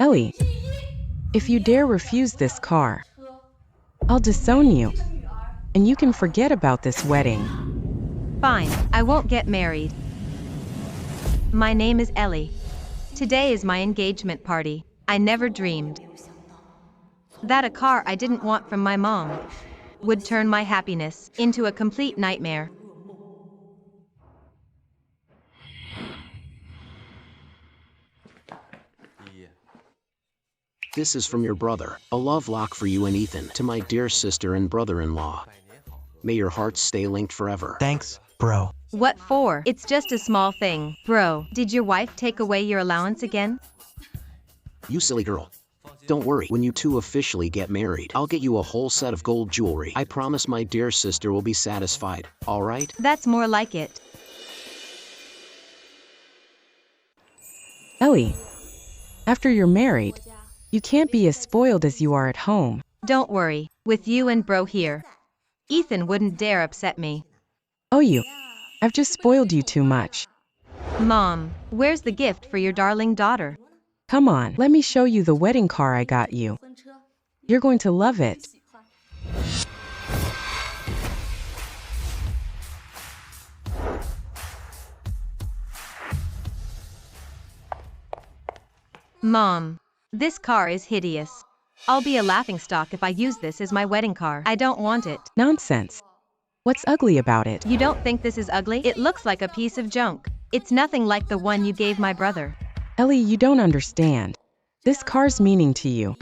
Ellie, if you dare refuse this car, I'll disown you, and you can forget about this wedding. Fine, I won't get married. My name is Ellie. Today is my engagement party. I never dreamed that a car I didn't want from my mom would turn my happiness into a complete nightmare. This is from your brother, a love lock for you and Ethan, to my dear sister and brother-in-law. May your hearts stay linked forever. Thanks, bro. What for? It's just a small thing. Bro, did your wife take away your allowance again? You silly girl. Don't worry, when you two officially get married, I'll get you a whole set of gold jewelry. I promise my dear sister will be satisfied, alright? That's more like it. Ellie, after you're married, you can't be as spoiled as you are at home. Don't worry, with you and bro here, Ethan wouldn't dare upset me. Oh, I've just spoiled you too much. Mom, where's the gift for your darling daughter? Come on, let me show you the wedding car I got you. You're going to love it. Mom, this car is hideous. I'll be a laughingstock if I use this as my wedding car. I don't want it. Nonsense. What's ugly about it? You don't think this is ugly? It looks like a piece of junk. It's nothing like the one you gave my brother. Ellie, you don't understand. This car's meaning to you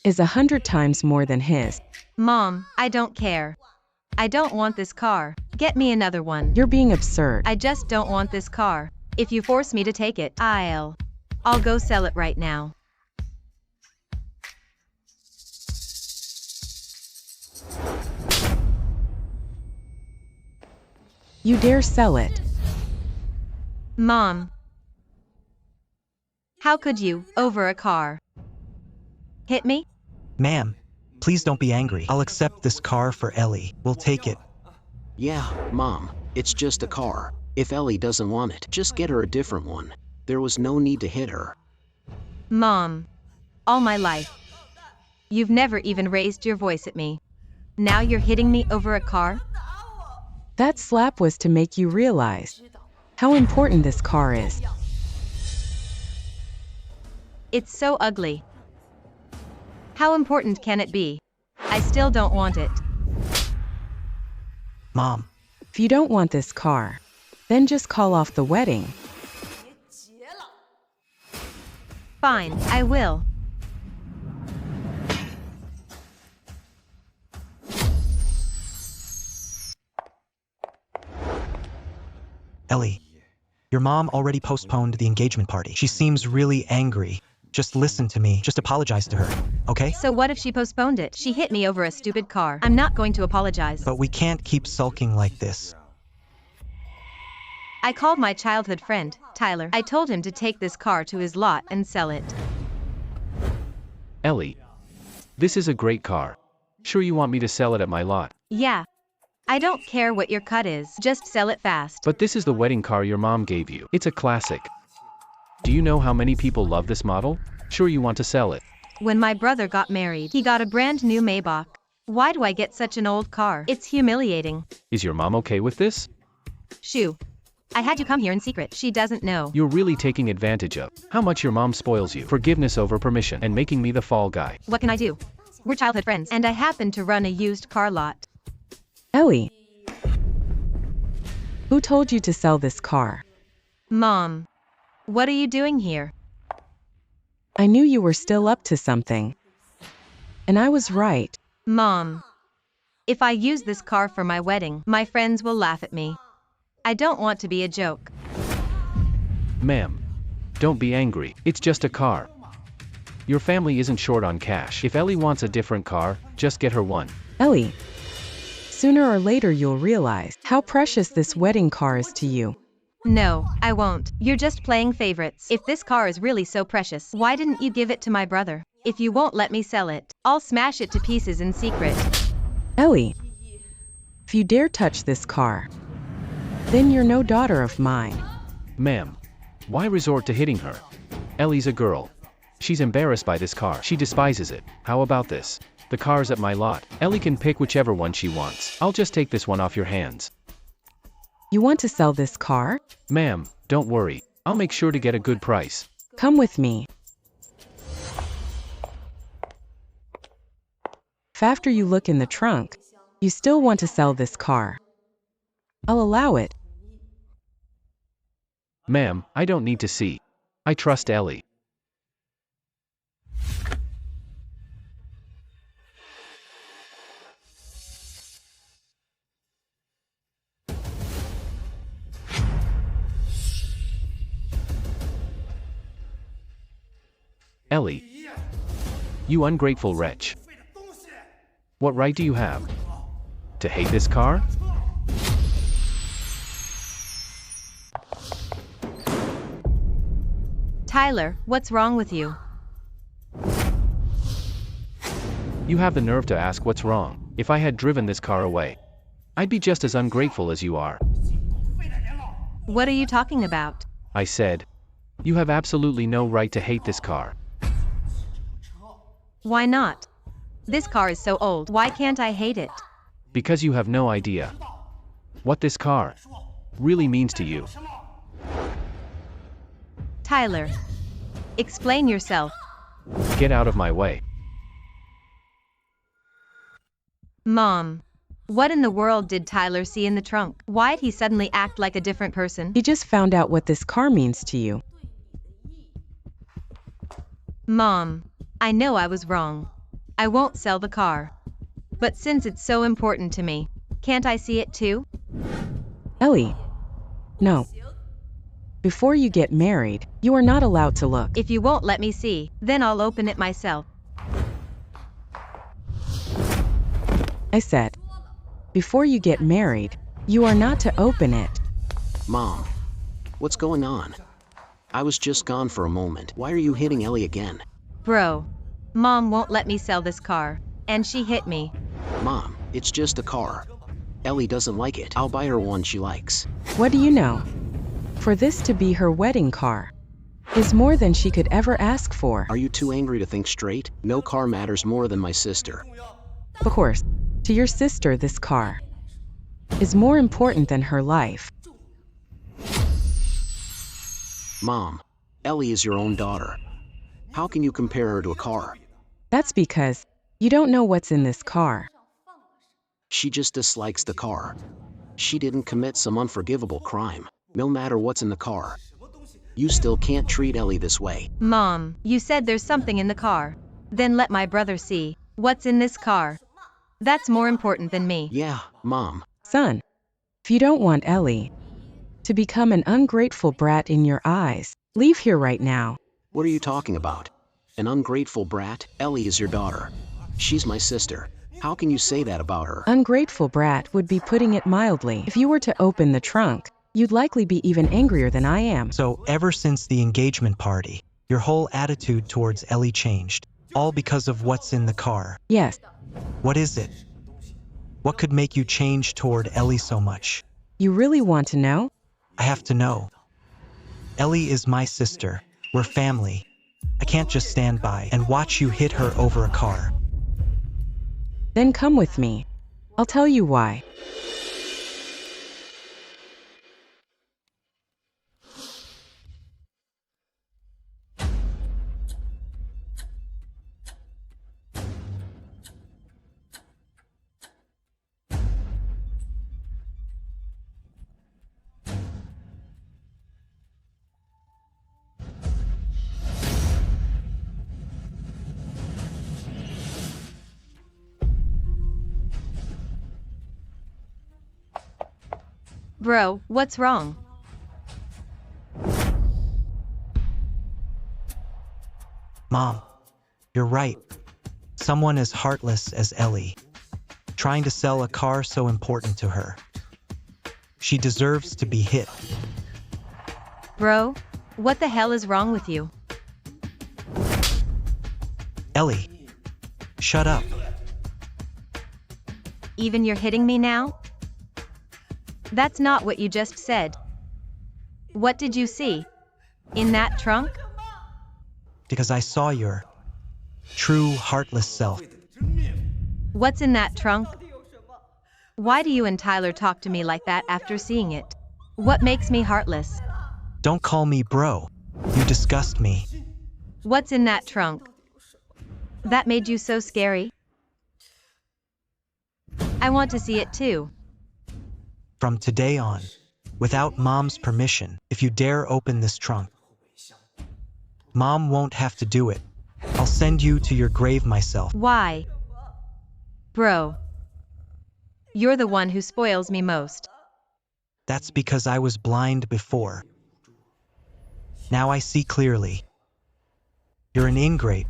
is 100 times more than his. Mom, I don't care. I don't want this car. Get me another one. You're being absurd. I just don't want this car. If you force me to take it, I'll go sell it right now. You dare sell it? Mom, how could you, over a car? Hit me? Ma'am, please don't be angry. I'll accept this car for Ellie. We'll take it. Yeah, Mom, it's just a car. If Ellie doesn't want it, just get her a different one. There was no need to hit her. Mom, all my life, you've never even raised your voice at me. Now you're hitting me over a car? That slap was to make you realize how important this car is. It's so ugly. How important can it be? I still don't want it. Mom, If you don't want this car, then just call off the wedding. Fine, I will. Ellie, your mom already postponed the engagement party. She seems really angry. Just listen to me. Just apologize to her, okay? So what if she postponed it? She hit me over a stupid car. I'm not going to apologize. But we can't keep sulking like this. I called my childhood friend, Tyler. I told him to take this car to his lot and sell it. Ellie, this is a great car. Sure you want me to sell it at my lot? Yeah. I don't care what your cut is. Just sell it fast. But this is the wedding car your mom gave you. It's a classic. Do you know how many people love this model? Sure you want to sell it. When my brother got married, he got a brand new Maybach. Why do I get such an old car? It's humiliating. Is your mom okay with this? Shoo. I had you come here in secret. She doesn't know. You're really taking advantage of how much your mom spoils you. Forgiveness over permission and making me the fall guy. What can I do? We're childhood friends, and I happen to run a used car lot. Ellie, who told you to sell this car? Mom, what are you doing here? I knew you were still up to something. And I was right. Mom, if I use this car for my wedding, my friends will laugh at me. I don't want to be a joke. Ma'am, don't be angry. It's just a car. Your family isn't short on cash. If Ellie wants a different car, just get her one. Ellie, sooner or later you'll realize how precious this wedding car is to you. No, I won't. You're just playing favorites. If this car is really so precious, why didn't you give it to my brother? If you won't let me sell it, I'll smash it to pieces in secret. Ellie, if you dare touch this car, then you're no daughter of mine. Ma'am, why resort to hitting her? Ellie's a girl. She's embarrassed by this car. She despises it. How about this? The car's at my lot. Ellie can pick whichever one she wants. I'll just take this one off your hands. You want to sell this car? Ma'am, don't worry. I'll make sure to get a good price. Come with me. If after you look in the trunk, you still want to sell this car, I'll allow it. Ma'am, I don't need to see. I trust Ellie. Ellie. You ungrateful wretch. What right do you have to hate this car? Tyler, what's wrong with you? You have the nerve to ask what's wrong. If I had driven this car away, I'd be just as ungrateful as you are. What are you talking about? I said, you have absolutely no right to hate this car. Why not? This car is so old, why can't I hate it? Because you have no idea what this car really means to you. Tyler, explain yourself. Get out of my way. Mom, what in the world did Tyler see in the trunk? Why'd he suddenly act like a different person? He just found out what this car means to you. Mom, I know I was wrong. I won't sell the car. But since it's so important to me, can't I see it too? Ellie, no. Before you get married, you are not allowed to look. If you won't let me see, then I'll open it myself. I said, before you get married, you are not to open it. Mom, what's going on? I was just gone for a moment. Why are you hitting Ellie again? Bro, Mom won't let me sell this car, and she hit me. Mom, it's just a car. Ellie doesn't like it. I'll buy her one she likes. What do you know? For this to be her wedding car is more than she could ever ask for. Are you too angry to think straight? No car matters more than my sister. Of course, to your sister this car is more important than her life. Mom, Ellie is your own daughter. How can you compare her to a car? That's because you don't know what's in this car. She just dislikes the car. She didn't commit some unforgivable crime. No matter what's in the car, you still can't treat Ellie this way. Mom, you said there's something in the car. Then let my brother see what's in this car. That's more important than me. Yeah, Mom. Son, if you don't want Ellie to become an ungrateful brat in your eyes, leave here right now. What are you talking about? An ungrateful brat? Ellie is your daughter. She's my sister. How can you say that about her? Ungrateful brat would be putting it mildly. If you were to open the trunk, you'd likely be even angrier than I am. So ever since the engagement party, your whole attitude towards Ellie changed, all because of what's in the car. Yes, What is it? What could make you change toward Ellie so much? you really want to know? I have to know. Ellie is my sister. We're family. I can't just stand by and watch you hit her over a car. Then come with me. I'll tell you why. Bro, what's wrong? Mom, you're right. Someone as heartless as Ellie, trying to sell a car so important to her. She deserves to be hit. Bro, what the hell is wrong with you? Ellie, shut up. Even you're hitting me now? That's not what you just said. What did you see? In that trunk? because I saw your true heartless self. What's in that trunk? Why do you and Tyler talk to me like that after seeing it? What makes me heartless? Don't call me bro. You disgust me. What's in that trunk? That made you so scary? I want to see it too. From today on, without Mom's permission, if you dare open this trunk, Mom won't have to do it. I'll send you to your grave myself. Why? Bro. You're the one who spoils me most. That's because I was blind before. Now I see clearly. You're an ingrate.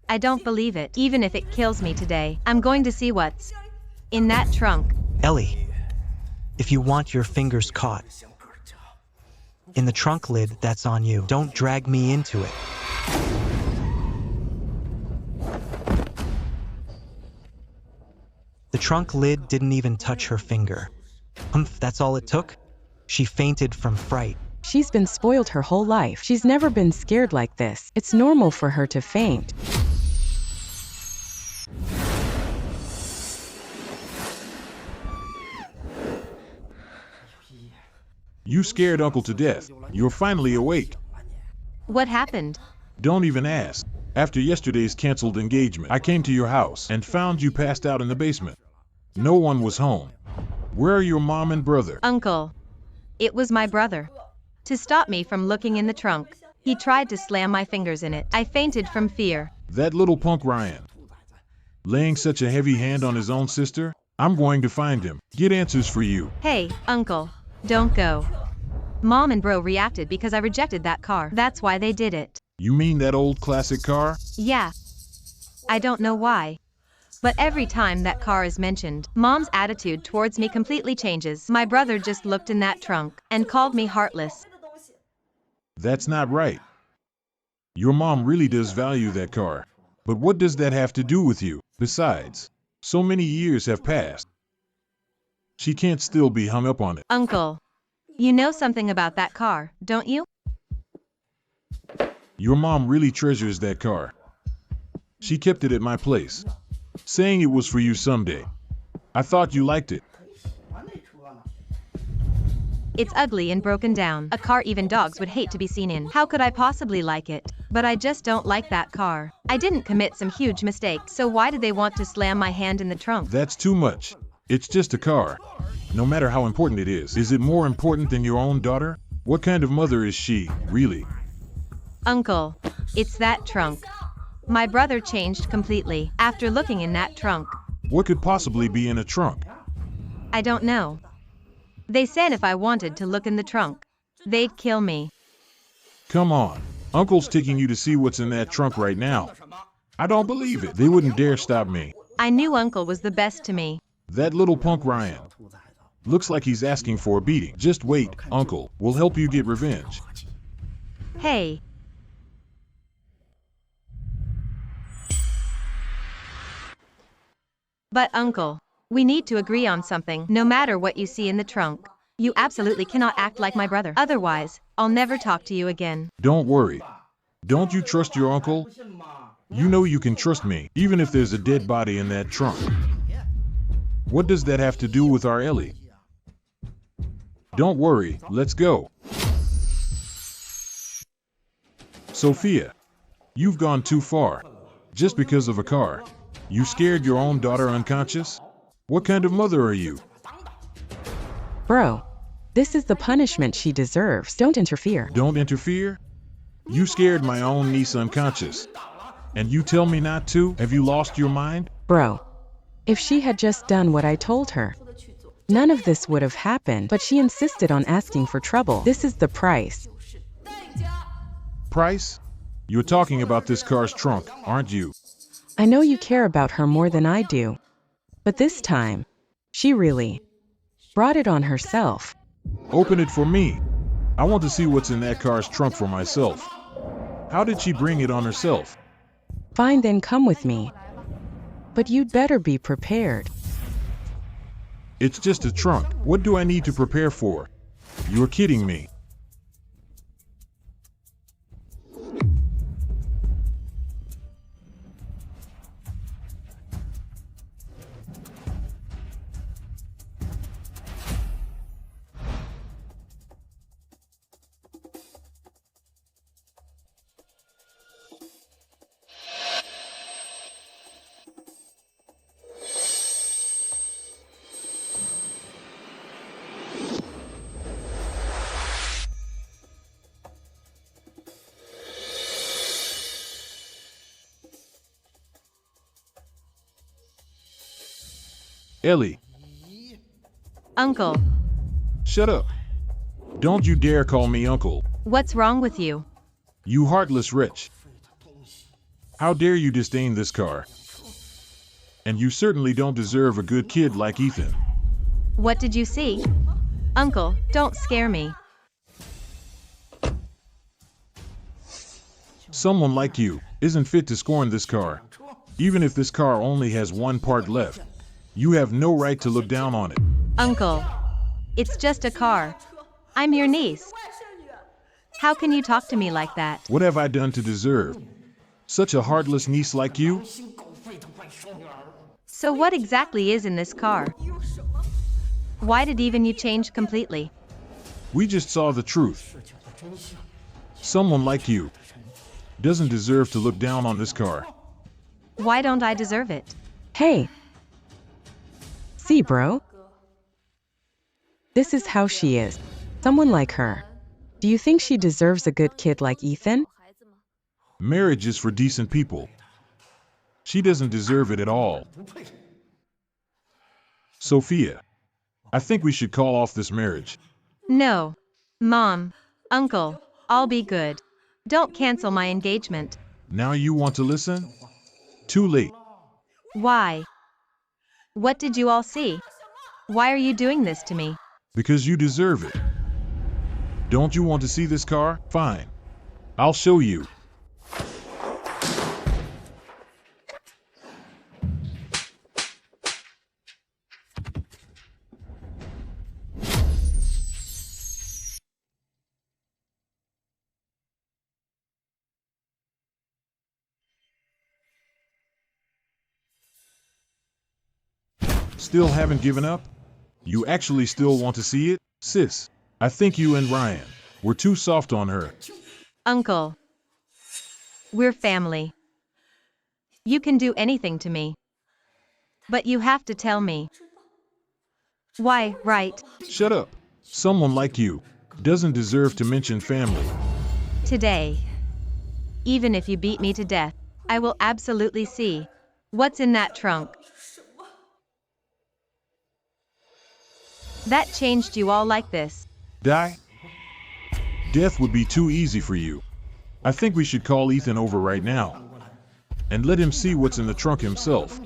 I don't believe it. Even if it kills me today, I'm going to see what's in that trunk. Ellie, if you want your fingers caught in the trunk lid, that's on you. Don't drag me into it. The trunk lid didn't even touch her finger. Humph, that's all it took? She fainted from fright. She's been spoiled her whole life. She's never been scared like this. It's normal for her to faint. You scared Uncle to death. You're finally awake. What happened? Don't even ask. After yesterday's canceled engagement, I came to your house and found you passed out in the basement. No one was home. Where are your mom and brother? Uncle. It was my brother. To stop me from looking in the trunk, he tried to slam my fingers in it. I fainted from fear. That little punk Ryan. Laying such a heavy hand on his own sister? I'm going to find him. Get answers for you. Hey, Uncle. Don't go. Mom and bro reacted because I rejected that car. That's why they did it. You mean that old classic car? Yeah. I don't know why. But every time that car is mentioned, Mom's attitude towards me completely changes. My brother just looked in that trunk and called me heartless. That's not right. Your mom really does value that car. But what does that have to do with you? Besides, so many years have passed. She can't still be hung up on it. Uncle, you know something about that car, don't you? Your mom really treasures that car. She kept it at my place, saying it was for you someday. I thought you liked it. It's ugly and broken down. A car even dogs would hate to be seen in. How could I possibly like it? But I just don't like that car. I didn't commit some huge mistake, so why did they want to slam my hand in the trunk? That's too much. It's just a car. No matter how important it is it more important than your own daughter? What kind of mother is she, really? Uncle, it's that trunk. My brother changed completely after looking in that trunk. What could possibly be in a trunk? I don't know. They said if I wanted to look in the trunk, they'd kill me. Come on. Uncle's taking you to see what's in that trunk right now. I don't believe it. They wouldn't dare stop me. I knew Uncle was the best to me. That little punk Ryan. Looks like he's asking for a beating. Just wait, Uncle. We'll help you get revenge. Hey. But Uncle, we need to agree on something. No matter what you see in the trunk, you absolutely cannot act like my brother. Otherwise, I'll never talk to you again. Don't worry. Don't you trust your uncle? You know you can trust me, even if there's a dead body in that trunk. What does that have to do with our Ellie? Don't worry, let's go. Sophia, you've gone too far. Just because of a car. You scared your own daughter unconscious? What kind of mother are you? Bro, this is the punishment she deserves. Don't interfere. Don't interfere? You scared my own niece unconscious. And you tell me not to? Have you lost your mind? Bro, if she had just done what I told her, none of this would have happened, but she insisted on asking for trouble. This is the price. Price? You're talking about this car's trunk, aren't you? I know you care about her more than I do, but this time, she really brought it on herself. Open it for me. I want to see what's in that car's trunk for myself. How did she bring it on herself? Fine, then come with me. But you'd better be prepared. It's just a trunk. What do I need to prepare for? You're kidding me. Ellie, Uncle, shut up. Don't you dare call me uncle. what's wrong with you? You heartless wretch. How dare you disdain this car? And you certainly don't deserve a good kid like Ethan. What did you see? Uncle, don't scare me. Someone like you isn't fit to scorn this car. Even if this car only has one part left, you have no right to look down on it. Uncle, it's just a car. I'm your niece. How can you talk to me like that? What have I done to deserve such a heartless niece like you? So what exactly is in this car? Why did even you change completely? We just saw the truth. Someone like you doesn't deserve to look down on this car. Why don't I deserve it? Hey. See, bro? This is how she is. Someone like her. Do you think she deserves a good kid like Ethan? Marriage is for decent people. She doesn't deserve it at all. Sophia, I think we should call off this marriage. No. Mom, Uncle, I'll be good. Don't cancel my engagement. Now you want to listen? Too late. Why? What did you all see? Why are you doing this to me? Because you deserve it. Don't you want to see this car? Fine. I'll show you. Still haven't given up? You actually still want to see it? Sis, I think you and Ryan were too soft on her. Uncle, we're family. You can do anything to me. But you have to tell me. Why, right? Shut up. Someone like you doesn't deserve to mention family. Today, even if you beat me to death, I will absolutely see what's in that trunk. That changed you all like this. Die? Death would be too easy for you. I think we should call Ethan over right now and let him see what's in the trunk himself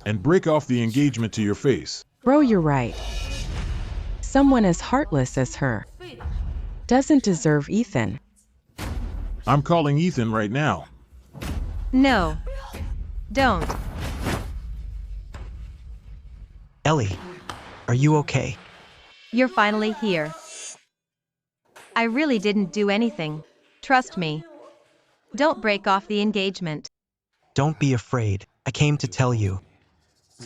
and break off the engagement to your face. Bro, you're right. Someone as heartless as her doesn't deserve Ethan. I'm calling Ethan right now. No. Don't. Ellie, are you okay? You're finally here. I really didn't do anything. Trust me. Don't break off the engagement. Don't be afraid. I came to tell you.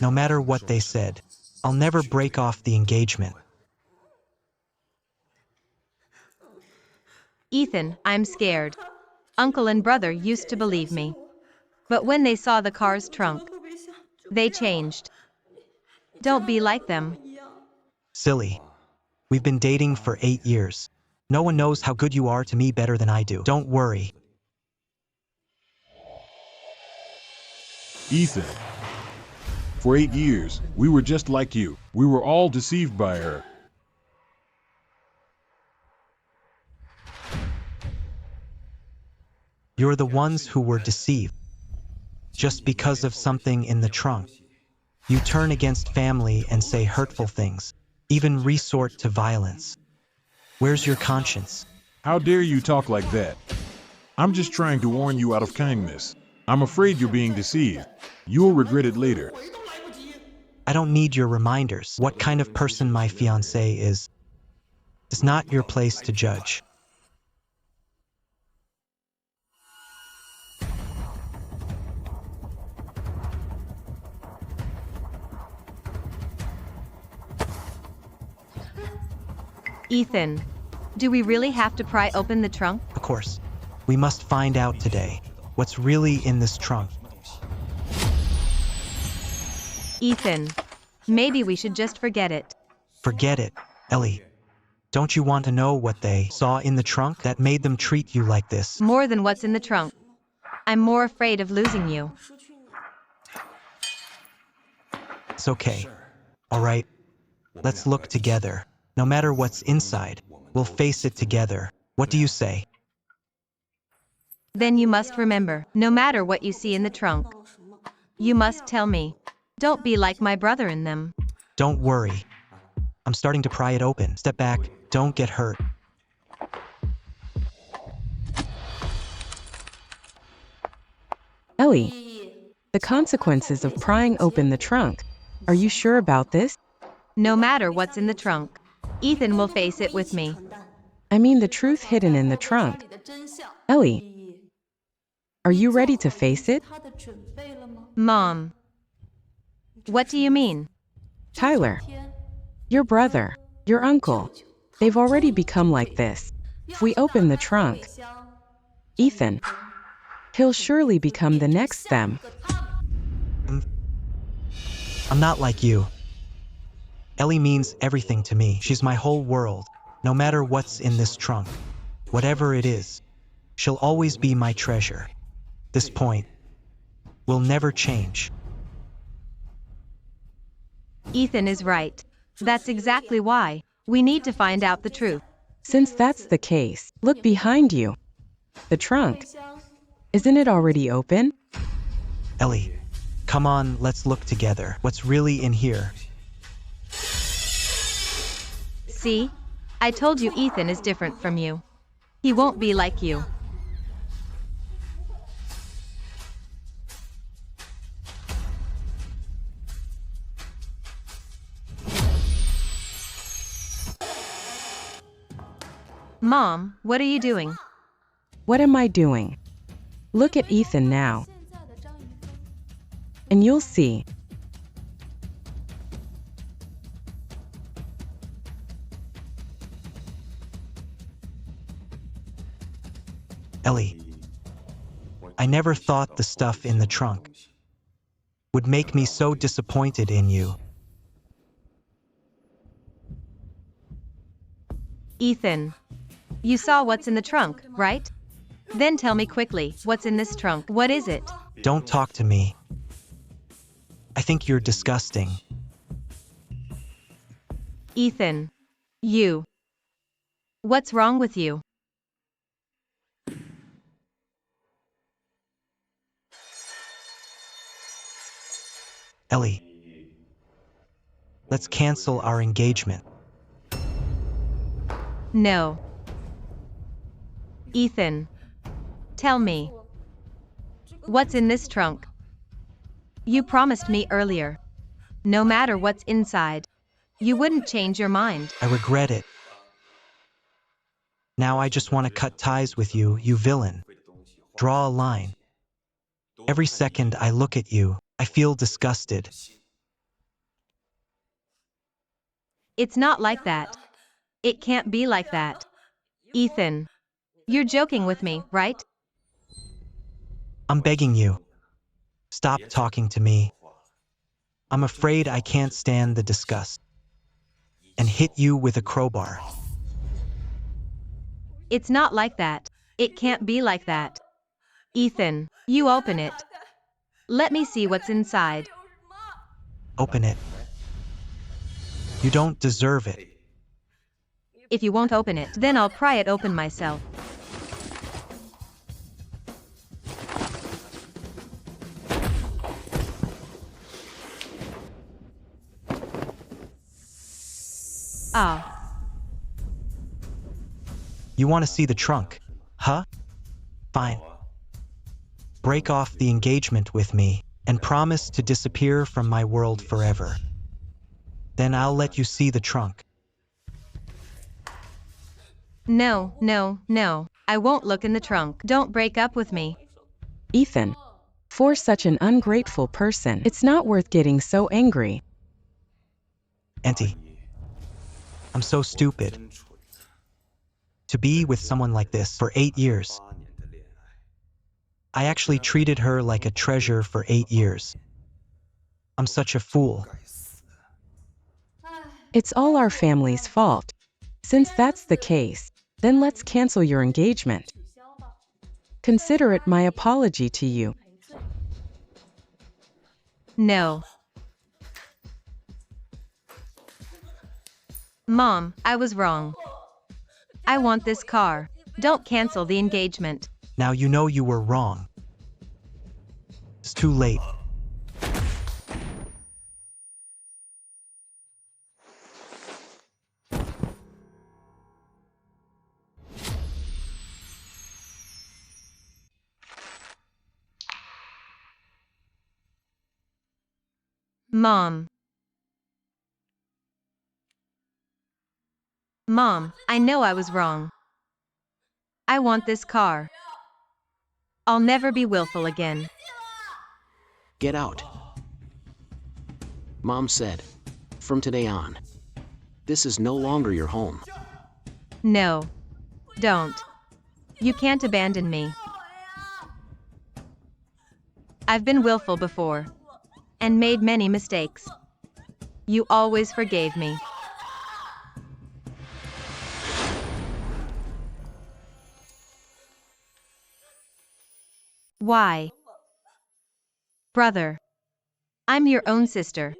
No matter what they said, I'll never break off the engagement. Ethan, I'm scared. Uncle and brother used to believe me. But when they saw the car's trunk, they changed. Don't be like them. Silly. We've been dating for 8 years. No one knows how good you are to me better than I do. Don't worry. Ethan, for 8 years, we were just like you. We were all deceived by her. You're the ones who were deceived. Just because of something in the trunk. You turn against family and say hurtful things, even resort to violence. Where's your conscience? How dare you talk like that? I'm just trying to warn you out of kindness. I'm afraid you're being deceived. You'll regret it later. I don't need your reminders. What kind of person my fiancé is not your place to judge. Ethan, do we really have to pry open the trunk? Of course, we must find out today what's really in this trunk. Ethan, maybe we should just forget it. Forget it, Ellie. Don't you want to know what they saw in the trunk that made them treat you like this? More than what's in the trunk. I'm more afraid of losing you. It's okay. All right, let's look together. No matter what's inside, we'll face it together. What do you say? Then you must remember, no matter what you see in the trunk, you must tell me. Don't be like my brother in them. Don't worry. I'm starting to pry it open. Step back. Don't get hurt. Ellie, the consequences of prying open the trunk. Are you sure about this? No matter what's in the trunk, Ethan will face it with me. I mean the truth hidden in the trunk. Ellie, are you ready to face it? Mom. What do you mean? Tyler, your brother, your uncle, they've already become like this. If we open the trunk, Ethan, he'll surely become the next them. I'm not like you. Ellie means everything to me. She's my whole world. No matter what's in this trunk, whatever it is, she'll always be my treasure. This point will never change. Ethan is right. That's exactly why we need to find out the truth. Since that's the case, look behind you. The trunk. Isn't it already open? Ellie, come on, let's look together. What's really in here? See? I told you Ethan is different from you. He won't be like you. Mom, what are you doing? What am I doing? Look at Ethan now. And you'll see. Ellie, I never thought the stuff in the trunk would make me so disappointed in you. Ethan, you saw what's in the trunk, right? Then tell me quickly, what's in this trunk? What is it? Don't talk to me. I think you're disgusting. Ethan, you. What's wrong with you? Ellie, let's cancel our engagement. No. Ethan, tell me. What's in this trunk? You promised me earlier. No matter what's inside, you wouldn't change your mind. I regret it. Now I just want to cut ties with you, you villain. Draw a line. Every second I look at you, I feel disgusted. It's not like that. It can't be like that. Ethan, you're joking with me, right? I'm begging you. Stop talking to me. I'm afraid I can't stand the disgust. And hit you with a crowbar. It's not like that. It can't be like that. Ethan, you open it. Let me see what's inside. Open it. You don't deserve it. If you won't open it, then I'll pry it open myself. Ah. You want to see the trunk, huh? Fine. Break off the engagement with me and promise to disappear from my world forever. Then I'll let you see the trunk. No, no, no. I won't look in the trunk. Don't break up with me. Ethan, for such an ungrateful person, it's not worth getting so angry. Auntie, I'm so stupid. To be with someone like this for 8 years. I actually treated her like a treasure for 8 years. I'm such a fool. It's all our family's fault. Since that's the case, then let's cancel your engagement. Consider it my apology to you. No. Mom, I was wrong. I want this car. Don't cancel the engagement. Now you know you were wrong. It's too late. Mom. Mom, I know I was wrong. I want this car. I'll never be willful again. Get out. Mom said, from today on, this is no longer your home. No. Don't. You can't abandon me. I've been willful before. And made many mistakes. You always forgave me. Why? Brother. I'm your own sister.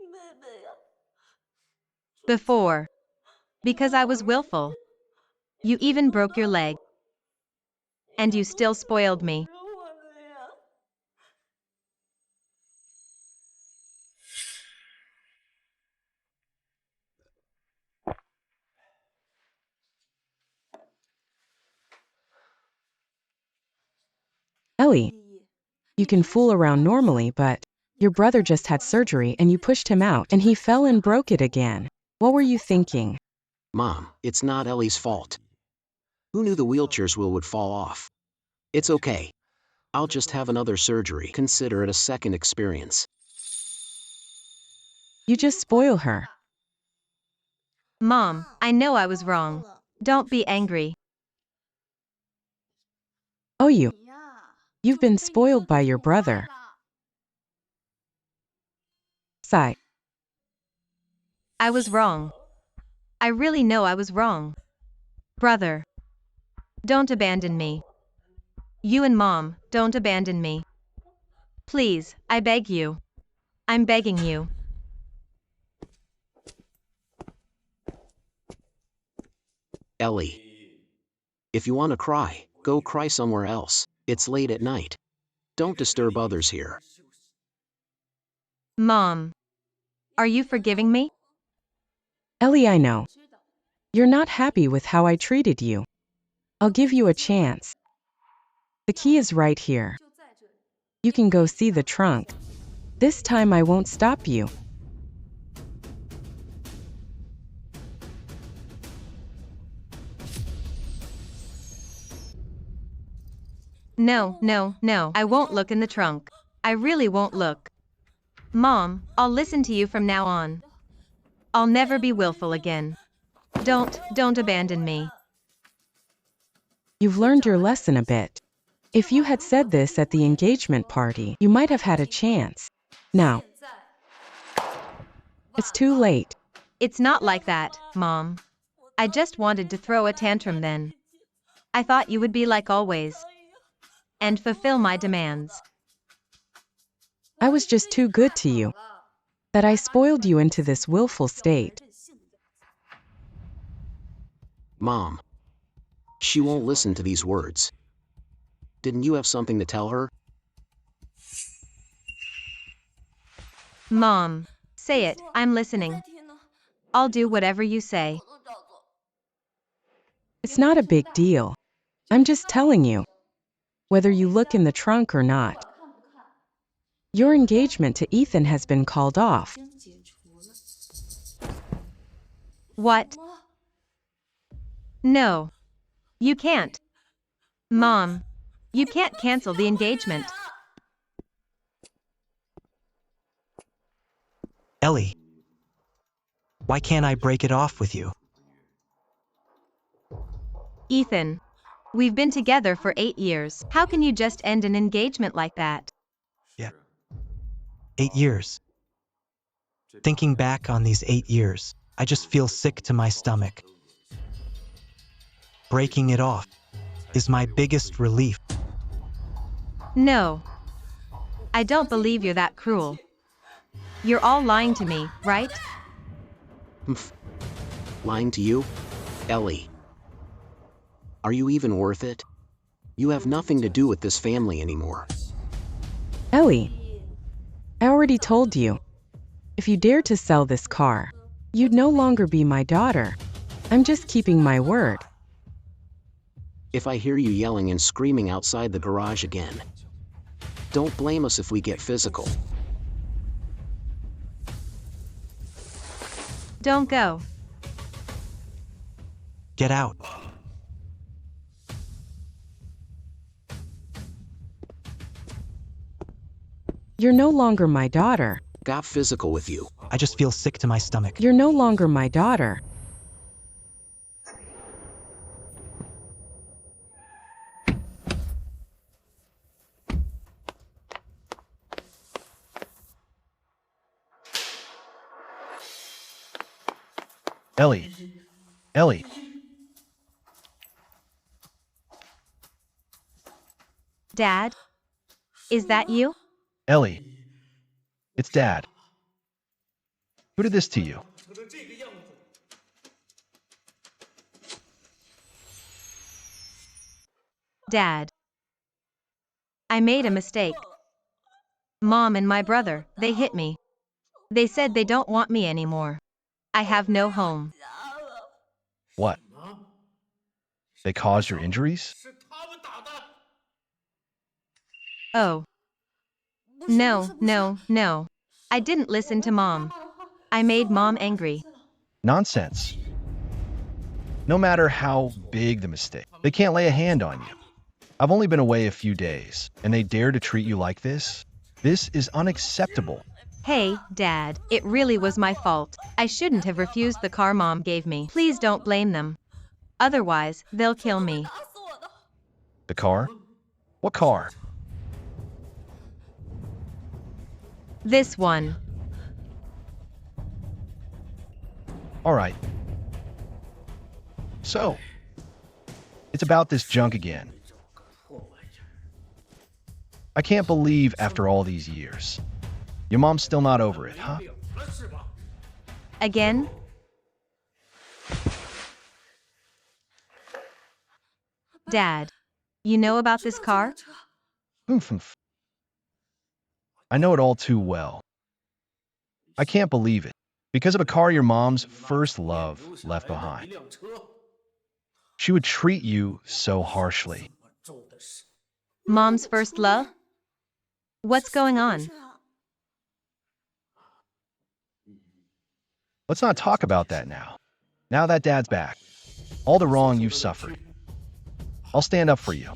Before. Because I was willful. You even broke your leg. And you still spoiled me. Ellie, you can fool around normally, but your brother just had surgery and you pushed him out and he fell and broke it again. What were you thinking? Mom, it's not Ellie's fault. Who knew the wheelchair's wheel would fall off? It's okay. I'll just have another surgery. Consider it a second experience. You just spoil her. Mom, I know I was wrong. Don't be angry. Oh, you've been spoiled by your brother. Sigh. I was wrong. I really know I was wrong. Brother. Don't abandon me. You and Mom, don't abandon me. Please, I beg you. I'm begging you. Ellie. If you want to cry, go cry somewhere else. It's late at night. Don't disturb others here. Mom. Are you forgiving me? Ellie, I know. You're not happy with how I treated you. I'll give you a chance. The key is right here. You can go see the trunk. This time I won't stop you. No, no, no. I won't look in the trunk. I really won't look. Mom, I'll listen to you from now on. I'll never be willful again. Don't abandon me. You've learned your lesson a bit. If you had said this at the engagement party, you might have had a chance. Now, it's too late. It's not like that, Mom. I just wanted to throw a tantrum then. I thought you would be like always. And fulfill my demands. I was just too good to you. That I spoiled you into this willful state. Mom. She won't listen to these words. Didn't you have something to tell her? Mom. Say it, I'm listening. I'll do whatever you say. It's not a big deal. I'm just telling you. Whether you look in the trunk or not. Your engagement to Ethan has been called off. What? No. You can't. Mom, you can't cancel the engagement. Ellie, why can't I break it off with you? Ethan, we've been together for 8 years. How can you just end an engagement like that? Yeah. 8 years. Thinking back on these 8 years, I just feel sick to my stomach. Breaking it off is my biggest relief. No. I don't believe you're that cruel. You're all lying to me, right? Humph. Lying to you? Ellie. Are you even worth it? You have nothing to do with this family anymore. Ellie, I already told you. If you dare to sell this car, you'd no longer be my daughter. I'm just keeping my word. If I hear you yelling and screaming outside the garage again, don't blame us if we get physical. Don't go. Get out. You're no longer my daughter. Got physical with you. I just feel sick to my stomach. You're no longer my daughter. Ellie. Ellie. Dad? Is that you? Ellie. It's Dad. Who did this to you? Dad. I made a mistake. Mom and my brother, they hit me. They said they don't want me anymore. I have no home. What? They caused your injuries? Oh. No. I didn't listen to Mom. I made Mom angry. Nonsense. No matter how big the mistake, they can't lay a hand on you. I've only been away a few days, and they dare to treat you like this? This is unacceptable. Hey, Dad, it really was my fault. I shouldn't have refused the car Mom gave me. Please don't blame them. Otherwise, they'll kill me. The car? What car? This one. All right. So, it's about this junk again. I can't believe after all these years. Your mom's still not over it, huh? Again? Dad, you know about this car? Oomph. I know it all too well. I can't believe it. Because of a car your mom's first love left behind. She would treat you so harshly. Mom's first love? What's going on? Let's not talk about that now. Now that Dad's back. All the wrong you've suffered. I'll stand up for you.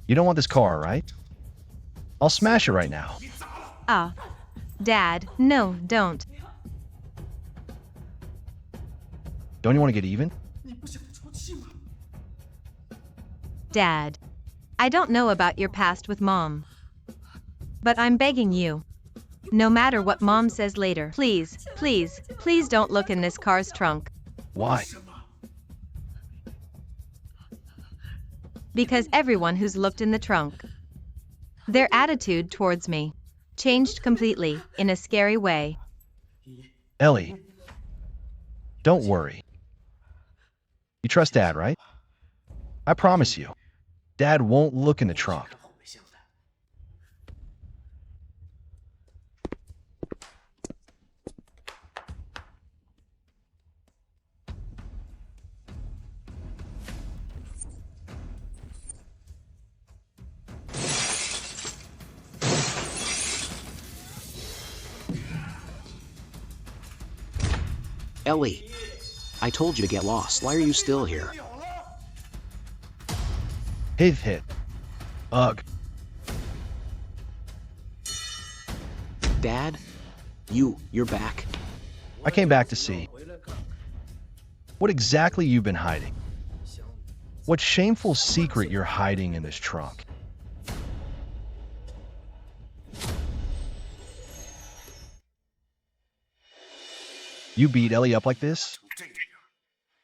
You don't want this car, right? I'll smash it right now. Ah. Dad, no, don't. Don't you want to get even? Dad, I don't know about your past with Mom. But I'm begging you. No matter what Mom says later, please don't look in this car's trunk. Why? Because everyone who's looked in the trunk, their attitude towards me changed completely, in a scary way. Ellie, don't worry. You trust Dad, right? I promise you, Dad won't look in the trunk. Ellie, I told you to get lost. Why are you still here? Hit. Ugh. Dad? You're back? I came back to see what exactly you've been hiding. What shameful secret you're hiding in this trunk. You beat Ellie up like this?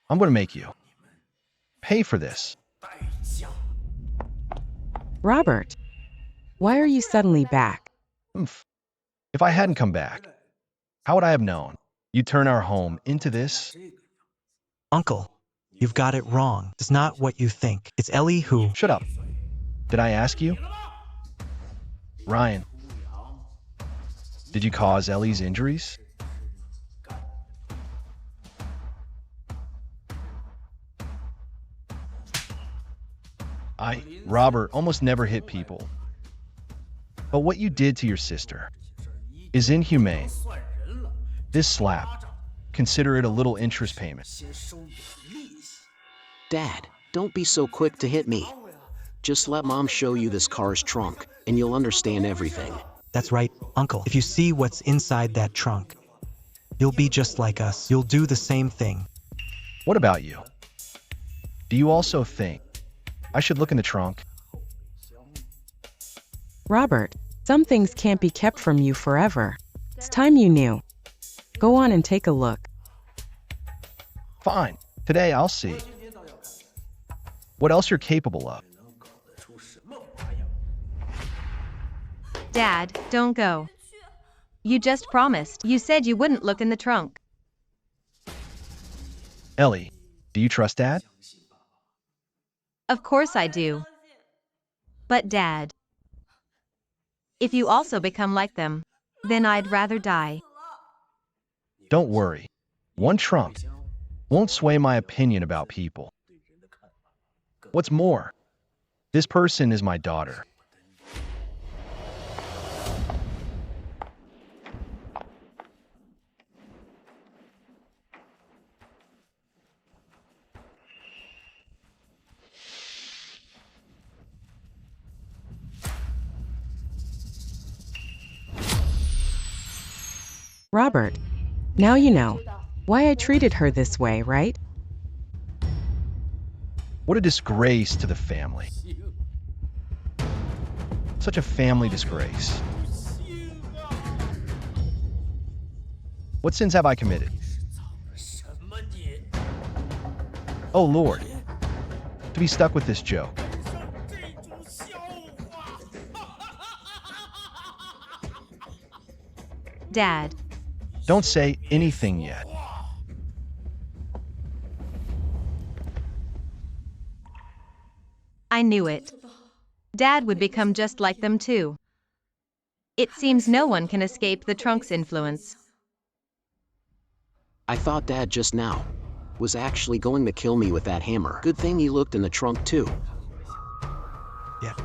I'm gonna make you pay for this. Robert, why are you suddenly back? Oomph. If I hadn't come back, how would I have known you'd turn our home into this? Uncle, you've got it wrong. It's not what you think. It's Ellie who... Shut up. Did I ask you? Ryan, did you cause Ellie's injuries? Robert, almost never hit people. But what you did to your sister is inhumane. This slap, consider it a little interest payment. Dad, don't be so quick to hit me. Just let Mom show you this car's trunk, and you'll understand everything. That's right, Uncle. If you see what's inside that trunk, you'll be just like us. You'll do the same thing. What about you? Do you also think I should look in the trunk? Robert, some things can't be kept from you forever. It's time you knew. Go on and take a look. Fine. Today I'll see what else you're capable of. Dad, don't go. You just promised. You said you wouldn't look in the trunk. Ellie, do you trust Dad? Of course I do. But Dad, if you also become like them, then I'd rather die. Don't worry. One trunk won't sway my opinion about people. What's more, this person is my daughter. Robert, now you know why I treated her this way, right? What a disgrace to the family. Such a family disgrace. What sins have I committed? Oh Lord, to be stuck with this joke. Dad, Don't say anything yet. I knew it. Dad would become just like them too. It seems no one can escape the trunk's influence. I thought Dad just now was actually going to kill me with that hammer. Good thing he looked in the trunk too. Yeah.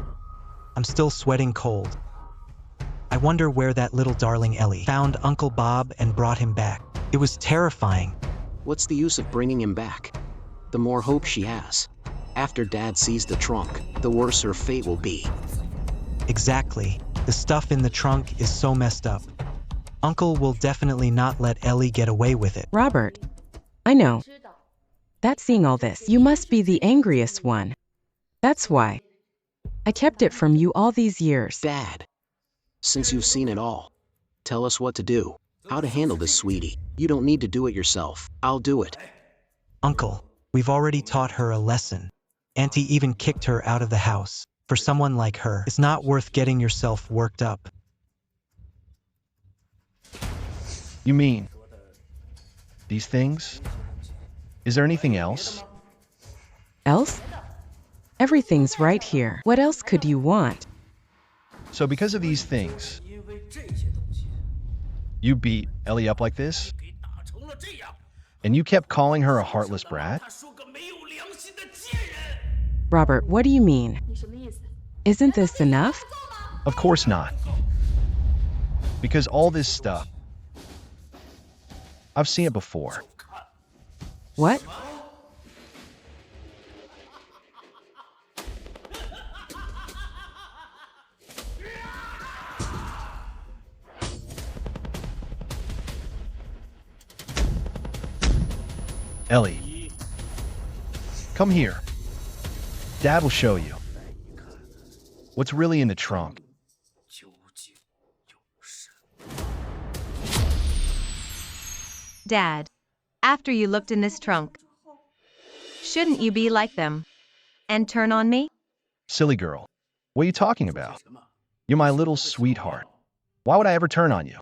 I'm still sweating cold. I wonder where that little darling Ellie found Uncle Bob and brought him back. It was terrifying. What's the use of bringing him back? The more hope she has. After Dad sees the trunk, the worse her fate will be. Exactly. The stuff in the trunk is so messed up. Uncle will definitely not let Ellie get away with it. Robert, I know. That's seeing all this. You must be the angriest one. That's why. I kept it from you all these years. Dad, since you've seen it all, tell us what to do. How to handle this, sweetie. You don't need to do it yourself. I'll do it. Uncle, we've already taught her a lesson. Auntie even kicked her out of the house. For someone like her, it's not worth getting yourself worked up. You mean these things? Is there anything else? Else? Everything's right here. What else could you want? So because of these things, you beat Ellie up like this? And you kept calling her a heartless brat? Robert, what do you mean? Isn't this enough? Of course not. Because all this stuff I've seen it before. What? Ellie, come here. Dad will show you what's really in the trunk. Dad, after you looked in this trunk, shouldn't you be like them and turn on me? Silly girl, what are you talking about? You're my little sweetheart. Why would I ever turn on you?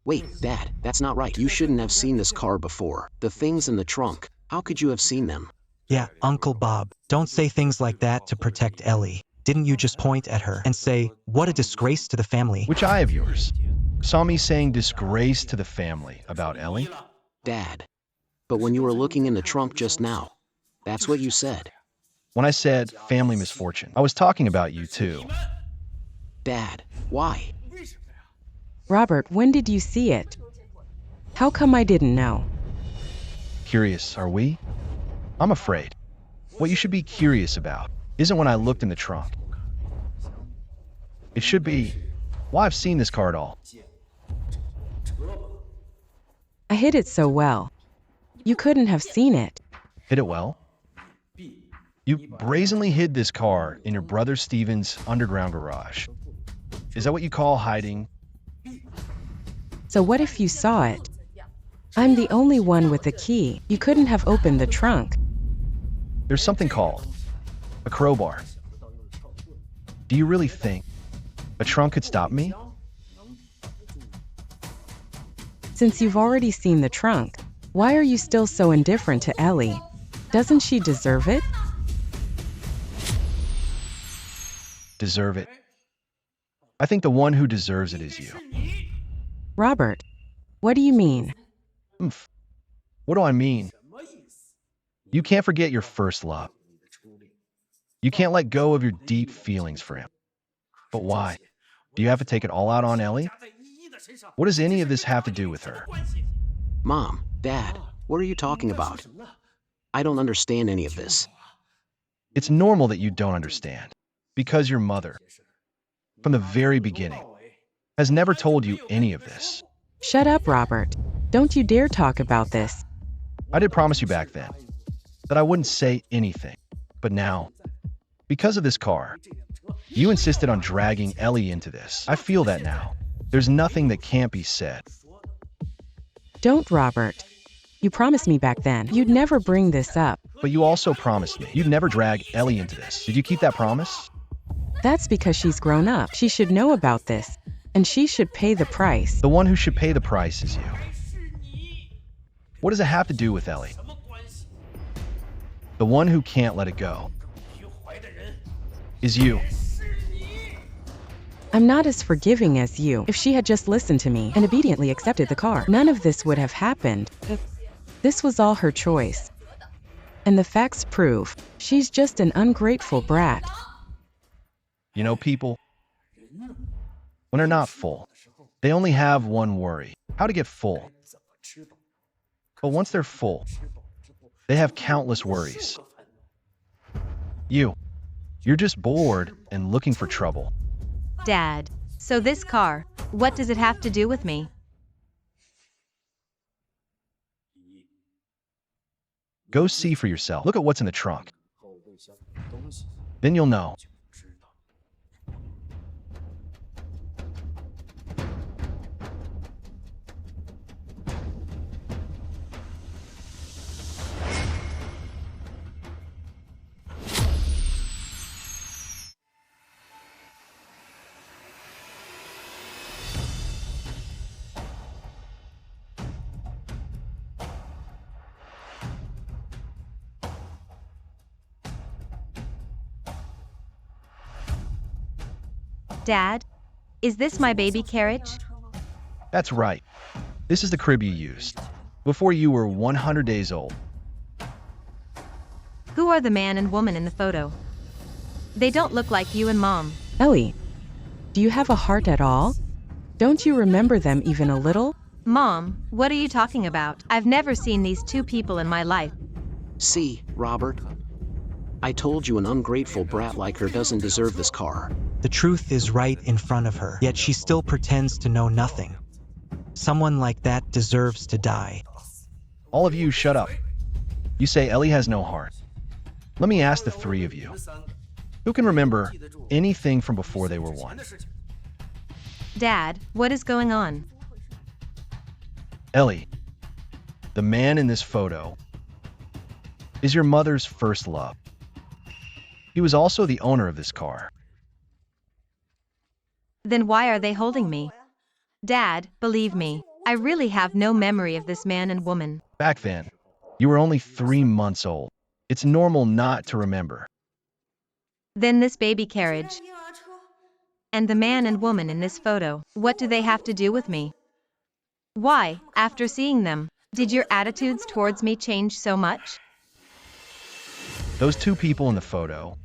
Wait, Dad, that's not right. You shouldn't have seen this car before. The things in the trunk, how could you have seen them? Yeah, Uncle Bob, don't say things like that to protect Ellie. Didn't you just point at her and say, what a disgrace to the family? Which eye of yours saw me saying disgrace to the family about Ellie? Dad. But when you were looking in the trunk just now, that's what you said. When I said family misfortune, I was talking about you too. Dad, why? Robert, when did you see it? How come I didn't know? Curious, are we? I'm afraid. What you should be curious about isn't when I looked in the trunk. It should be why I've seen this car at all. I hid it so well. You couldn't have seen it. Hid it well? You brazenly hid this car in your brother Steven's underground garage. Is that what you call hiding? So what if you saw it? I'm the only one with the key. You couldn't have opened the trunk. There's something called a crowbar. Do you really think a trunk could stop me? Since you've already seen the trunk, why are you still so indifferent to Ellie? Doesn't she deserve it? Deserve it? I think the one who deserves it is you. Robert, what do you mean? What do I mean? You can't forget your first love. You can't let go of your deep feelings for him. But why? Do you have to take it all out on Ellie? What does any of this have to do with her? Mom, Dad, what are you talking about? I don't understand any of this. It's normal that you don't understand, because your mother, from the very beginning, has never told you any of this. Shut up, Robert. Don't you dare talk about this. I did promise you back then that I wouldn't say anything, but now, because of this car, you insisted on dragging Ellie into this. I feel that now. There's nothing that can't be said. Don't, Robert. You promised me back then you'd never bring this up. But you also promised me you'd never drag Ellie into this. Did you keep that promise? That's because she's grown up. She should know about this, and she should pay the price. The one who should pay the price is you. What does it have to do with Ellie? The one who can't let it go is you. I'm not as forgiving as you. If she had just listened to me and obediently accepted the car, none of this would have happened. This was all her choice. And the facts prove she's just an ungrateful brat. You know, people, when they're not full, they only have one worry: how to get full. But once they're full, they have countless worries. You're just bored and looking for trouble. Dad, so this car, what does it have to do with me? Go see for yourself. Look at what's in the trunk. Then you'll know. Dad, is this my baby carriage? That's right. This is the crib you used before you were 100 days old. Who are the man and woman in the photo? They don't look like you and Mom. Ellie, do you have a heart at all? Don't you remember them even a little? Mom, what are you talking about? I've never seen these two people in my life. See, Robert? I told you an ungrateful brat like her doesn't deserve this car. The truth is right in front of her, yet she still pretends to know nothing. Someone like that deserves to die. All of you, shut up. You say Ellie has no heart. Let me ask the three of you. Who can remember anything from before they were one? Dad, what is going on? Ellie, the man in this photo, is your mother's first love. He was also the owner of this car. Then why are they holding me? Dad, believe me, I really have no memory of this man and woman. Back then, you were only 3 months old. It's normal not to remember. Then this baby carriage. And the man and woman in this photo, what do they have to do with me? Why, after seeing them, did your attitudes towards me change so much? Those two people in the photo,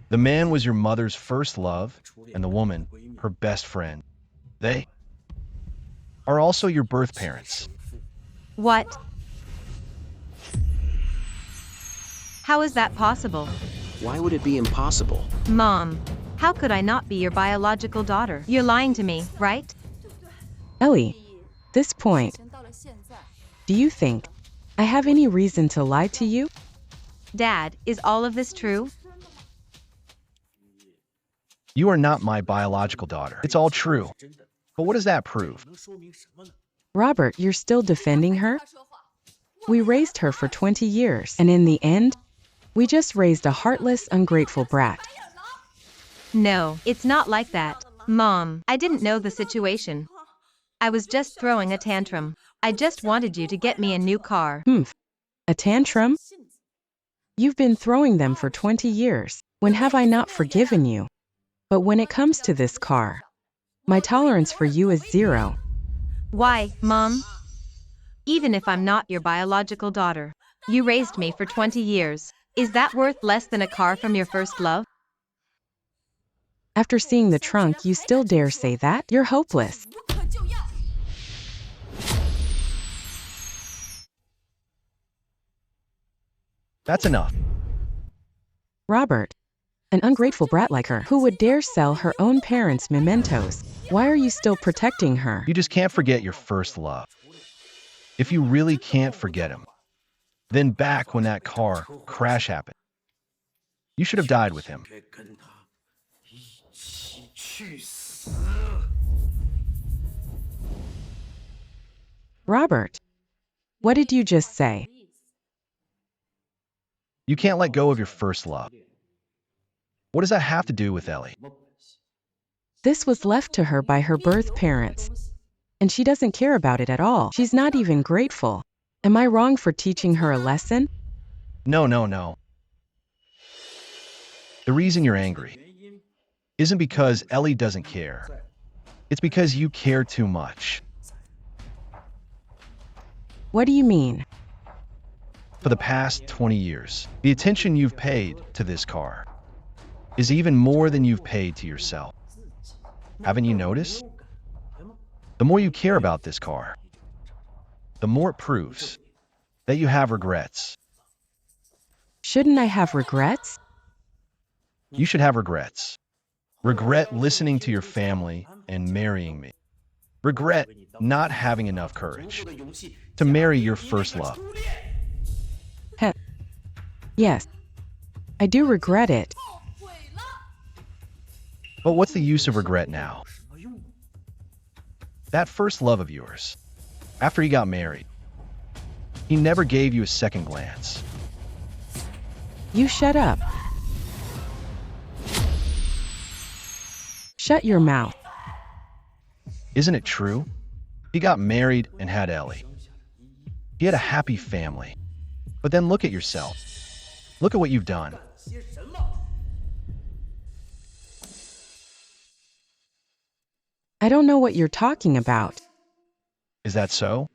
the man was your mother's first love, and the woman, her best friend. They are also your birth parents. What? How is that possible? Why would it be impossible? Mom, how could I not be your biological daughter? You're lying to me, right? Ellie, this point, do you think I have any reason to lie to you? Dad, is all of this true? You are not my biological daughter. It's all true. But what does that prove? Robert, you're still defending her? We raised her for 20 years, and in the end, we just raised a heartless, ungrateful brat. No, it's not like that. Mom, I didn't know the situation. I was just throwing a tantrum. I just wanted you to get me a new car. A tantrum? You've been throwing them for 20 years. When have I not forgiven you? But when it comes to this car, my tolerance for you is 0. Why, Mom? Even if I'm not your biological daughter, you raised me for 20 years. Is that worth less than a car from your first love? After seeing the trunk, you still dare say that? You're hopeless. That's enough. Robert, an ungrateful brat like her, who would dare sell her own parents' mementos? Why are you still protecting her? You just can't forget your first love. If you really can't forget him, then back when that car crash happened, you should have died with him. Robert, what did you just say? You can't let go of your first love. What does that have to do with Ellie? This was left to her by her birth parents, and she doesn't care about it at all. She's not even grateful. Am I wrong for teaching her a lesson? No. The reason you're angry isn't because Ellie doesn't care. It's because you care too much. What do you mean? For the past 20 years, the attention you've paid to this car is even more than you've paid to yourself. Haven't you noticed? The more you care about this car, the more it proves that you have regrets. Shouldn't I have regrets? You should have regrets. Regret listening to your family and marrying me. Regret not having enough courage to marry your first love. Yes, I do regret it. But what's the use of regret now? That first love of yours, after he got married, he never gave you a second glance. You shut up. Shut your mouth. Isn't it true? He got married and had Ellie. He had a happy family. But then look at yourself. Look at what you've done. I don't know what you're talking about. Is that so?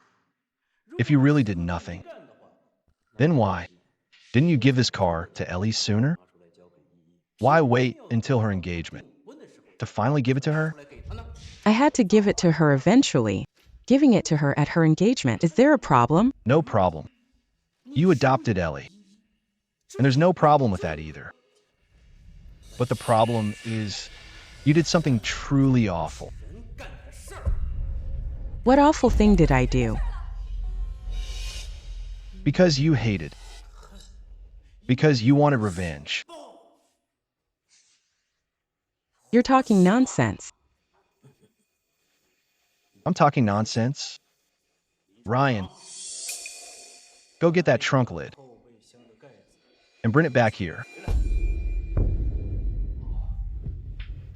If you really did nothing, then why didn't you give this car to Ellie sooner? Why wait until her engagement to finally give it to her? I had to give it to her eventually, giving it to her at her engagement. Is there a problem? No problem. You adopted Ellie. And there's no problem with that either. But the problem is, you did something truly awful. What awful thing did I do? Because you hated. Because you wanted revenge. You're talking nonsense. I'm talking nonsense. Ryan, go get that trunk lid. And bring it back here.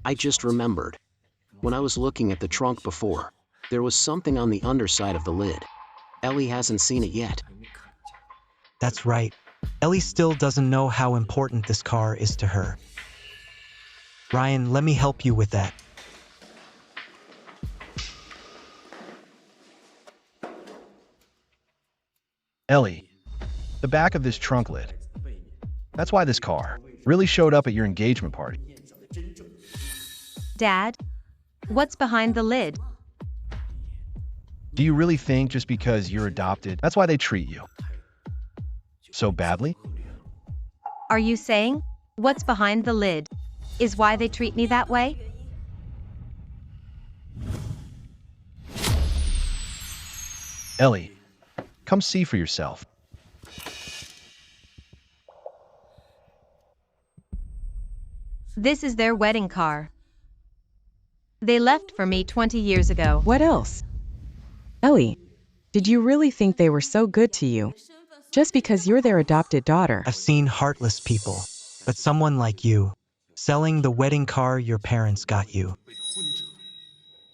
I just remembered. When I was looking at the trunk before, there was something on the underside of the lid. Ellie hasn't seen it yet. That's right. Ellie still doesn't know how important this car is to her. Ryan, let me help you with that. Ellie, the back of this trunk lid. That's why this car really showed up at your engagement party. Dad? What's behind the lid? Do you really think just because you're adopted, that's why they treat you so badly? Are you saying, what's behind the lid is why they treat me that way? Ellie, come see for yourself. This is their wedding car. They left for me 20 years ago. What else? Ellie, did you really think they were so good to you? Just because you're their adopted daughter. I've seen heartless people, but someone like you, selling the wedding car your parents got you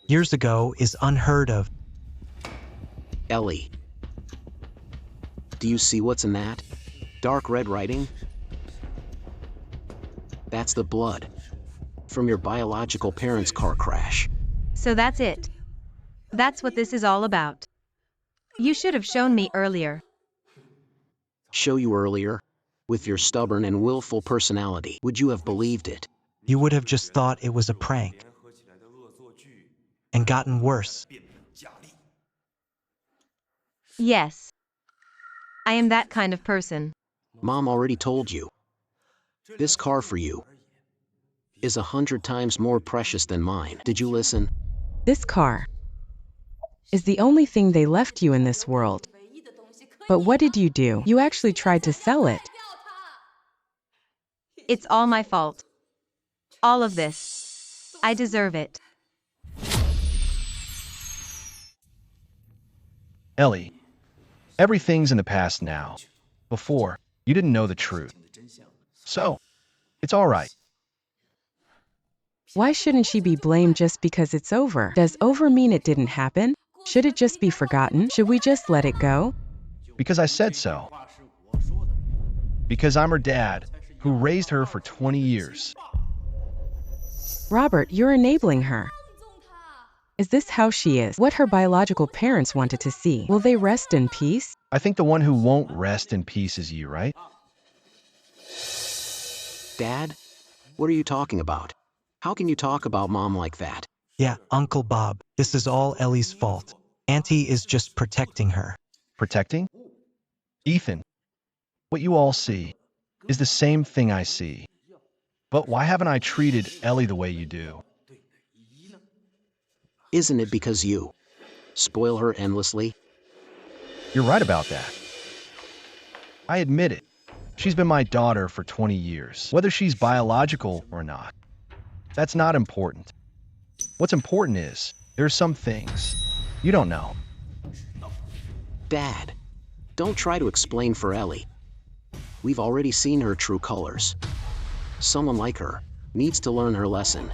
years ago is unheard of. Ellie. Do you see what's in that? Dark red writing? That's the blood from your biological parents' car crash. So that's it. That's what this is all about. You should have shown me earlier. Show you earlier? With your stubborn and willful personality, would you have believed it? You would have just thought it was a prank and gotten worse. Yes. I am that kind of person. Mom already told you. This car for you is 100 times more precious than mine. Did you listen? This car is the only thing they left you in this world. But what did you do? You actually tried to sell it. It's all my fault. All of this. I deserve it. Ellie, everything's in the past now. Before, you didn't know the truth. So, it's all right. Why shouldn't she be blamed just because it's over? Does over mean it didn't happen? Should it just be forgotten? Should we just let it go? Because I said so. Because I'm her dad, who raised her for 20 years. Robert, you're enabling her. Is this how she is? What her biological parents wanted to see? Will they rest in peace? I think the one who won't rest in peace is you, right? Dad? What are you talking about? How can you talk about Mom like that? Yeah, Uncle Bob, this is all Ellie's fault. Auntie is just protecting her. Protecting? Ethan, what you all see is the same thing I see. But why haven't I treated Ellie the way you do? Isn't it because you spoil her endlessly? You're right about that. I admit it. She's been my daughter for 20 years, whether she's biological or not. That's not important. What's important is, there are some things you don't know. Dad, don't try to explain for Ellie. We've already seen her true colors. Someone like her needs to learn her lesson.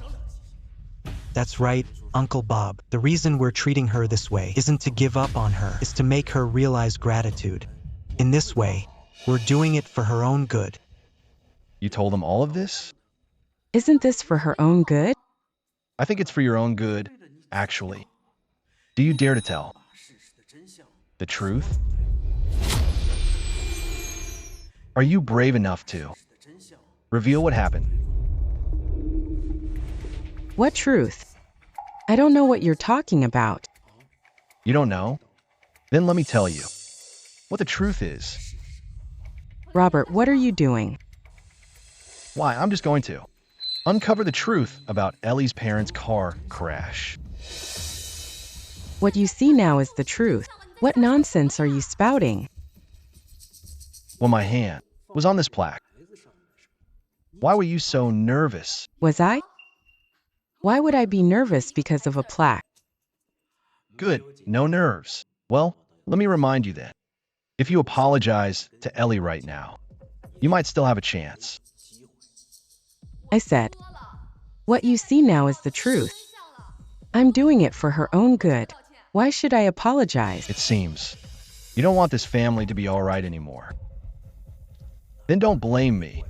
That's right, Uncle Bob. The reason we're treating her this way isn't to give up on her, it's to make her realize gratitude. In this way, we're doing it for her own good. You told them all of this? Isn't this for her own good? I think it's for your own good, actually. Do you dare to tell the truth? Are you brave enough to reveal what happened? What truth? I don't know what you're talking about. You don't know? Then let me tell you what the truth is. Robert, what are you doing? Why, I'm just going to uncover the truth about Ellie's parents' car crash. What you see now is the truth. What nonsense are you spouting? Well, my hand was on this plaque. Why were you so nervous? Was I? Why would I be nervous because of a plaque? Good, no nerves. Well, let me remind you then. If you apologize to Ellie right now, you might still have a chance. I said, what you see now is the truth. I'm doing it for her own good. Why should I apologize? It seems you don't want this family to be all right anymore. Then don't blame me.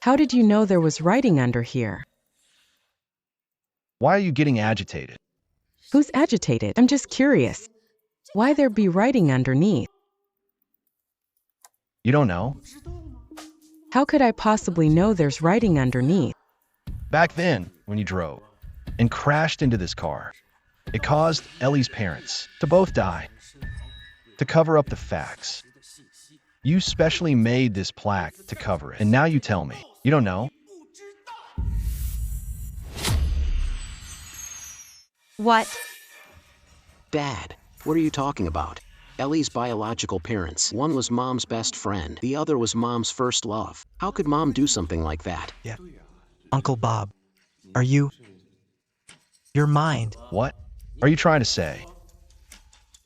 How did you know there was writing under here? Why are you getting agitated? Who's agitated? I'm just curious. Why there be writing underneath? You don't know? How could I possibly know there's writing underneath? Back then, when you drove and crashed into this car, it caused Ellie's parents to both die. To cover up the facts, you specially made this plaque to cover it. And now you tell me, you don't know? What? Dad, what are you talking about? Ellie's biological parents. One was Mom's best friend. The other was Mom's first love. How could Mom do something like that? Yeah. Uncle Bob, are you... Your mind. What are you trying to say?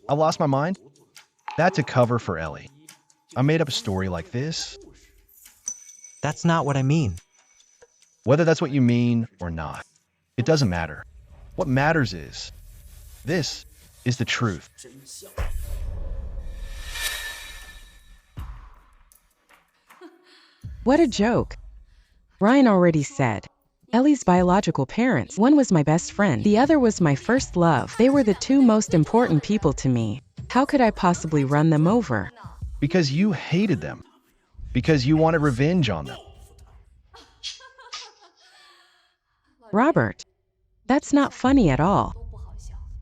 I lost my mind? That's a cover for Ellie. I made up a story like this. That's not what I mean. Whether that's what you mean or not, it doesn't matter. What matters is, this is the truth. What a joke. Ryan already said. Ellie's biological parents. One was my best friend. The other was my first love. They were the two most important people to me. How could I possibly run them over? Because you hated them. Because you wanted revenge on them. Robert, that's not funny at all.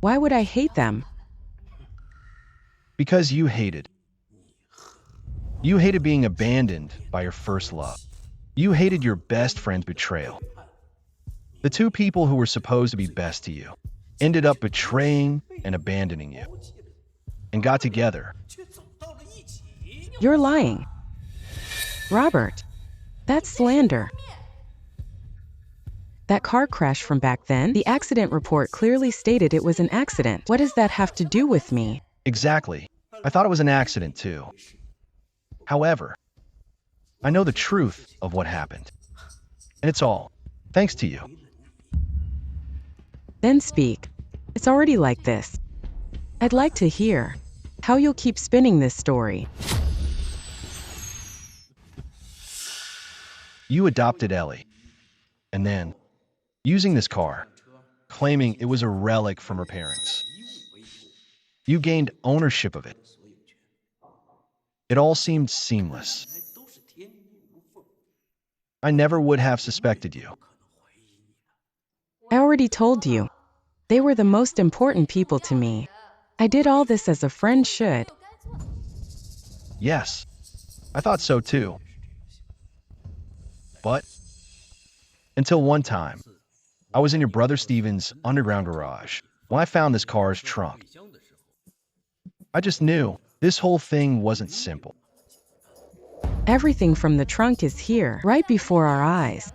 Why would I hate them? Because you hated. You hated being abandoned by your first love. You hated your best friend's betrayal. The two people who were supposed to be best to you ended up betraying and abandoning you and got together. You're lying. Robert, that's slander. That car crash from back then, the accident report clearly stated it was an accident. What does that have to do with me? Exactly. I thought it was an accident too. However, I know the truth of what happened. And it's all thanks to you. Then speak. It's already like this. I'd like to hear how you'll keep spinning this story. You adopted Ellie. And then, using this car, claiming it was a relic from her parents. You gained ownership of it. It all seemed seamless. I never would have suspected you. I already told you. They were the most important people to me. I did all this as a friend should. Yes, I thought so too. But, until one time, I was in your brother Steven's underground garage when I found this car's trunk. I just knew this whole thing wasn't simple. Everything from the trunk is here, right before our eyes.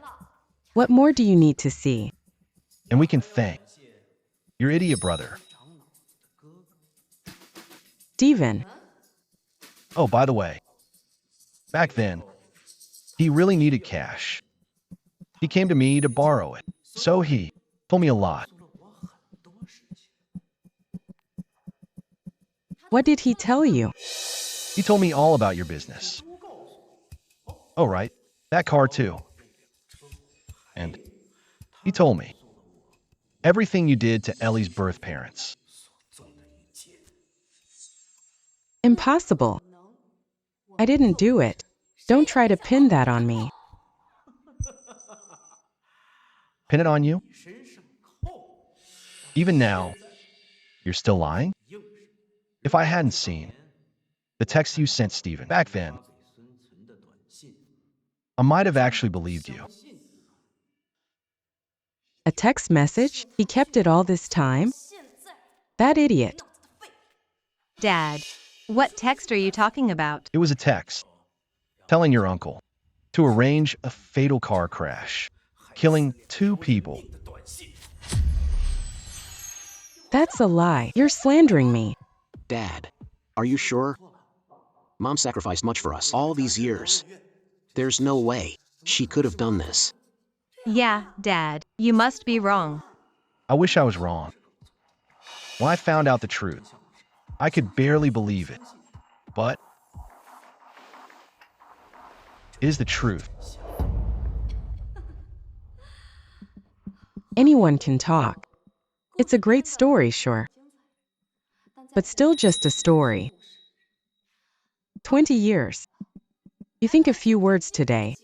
What more do you need to see? And we can thank your idiot brother. Steven. Oh, by the way, back then, he really needed cash. He came to me to borrow it, so he told me a lot. What did he tell you? He told me all about your business. Oh, right, that car too. And he told me everything you did to Ellie's birth parents. Impossible. I didn't do it. Don't try to pin that on me. Pin it on you? Even now, you're still lying? If I hadn't seen the text you sent Stephen back then, I might have actually believed you. A text message? He kept it all this time? That idiot. Dad, what text are you talking about? It was a text telling your uncle to arrange a fatal car crash, killing 2 people. That's a lie. You're slandering me. Dad, are you sure? Mom sacrificed much for us all these years. There's no way she could have done this. Yeah, Dad, you must be wrong. I wish I was wrong. When I found out the truth, I could barely believe it. But it is the truth. Anyone can talk. It's a great story, sure. But still just a story. 20 years. You think a few words today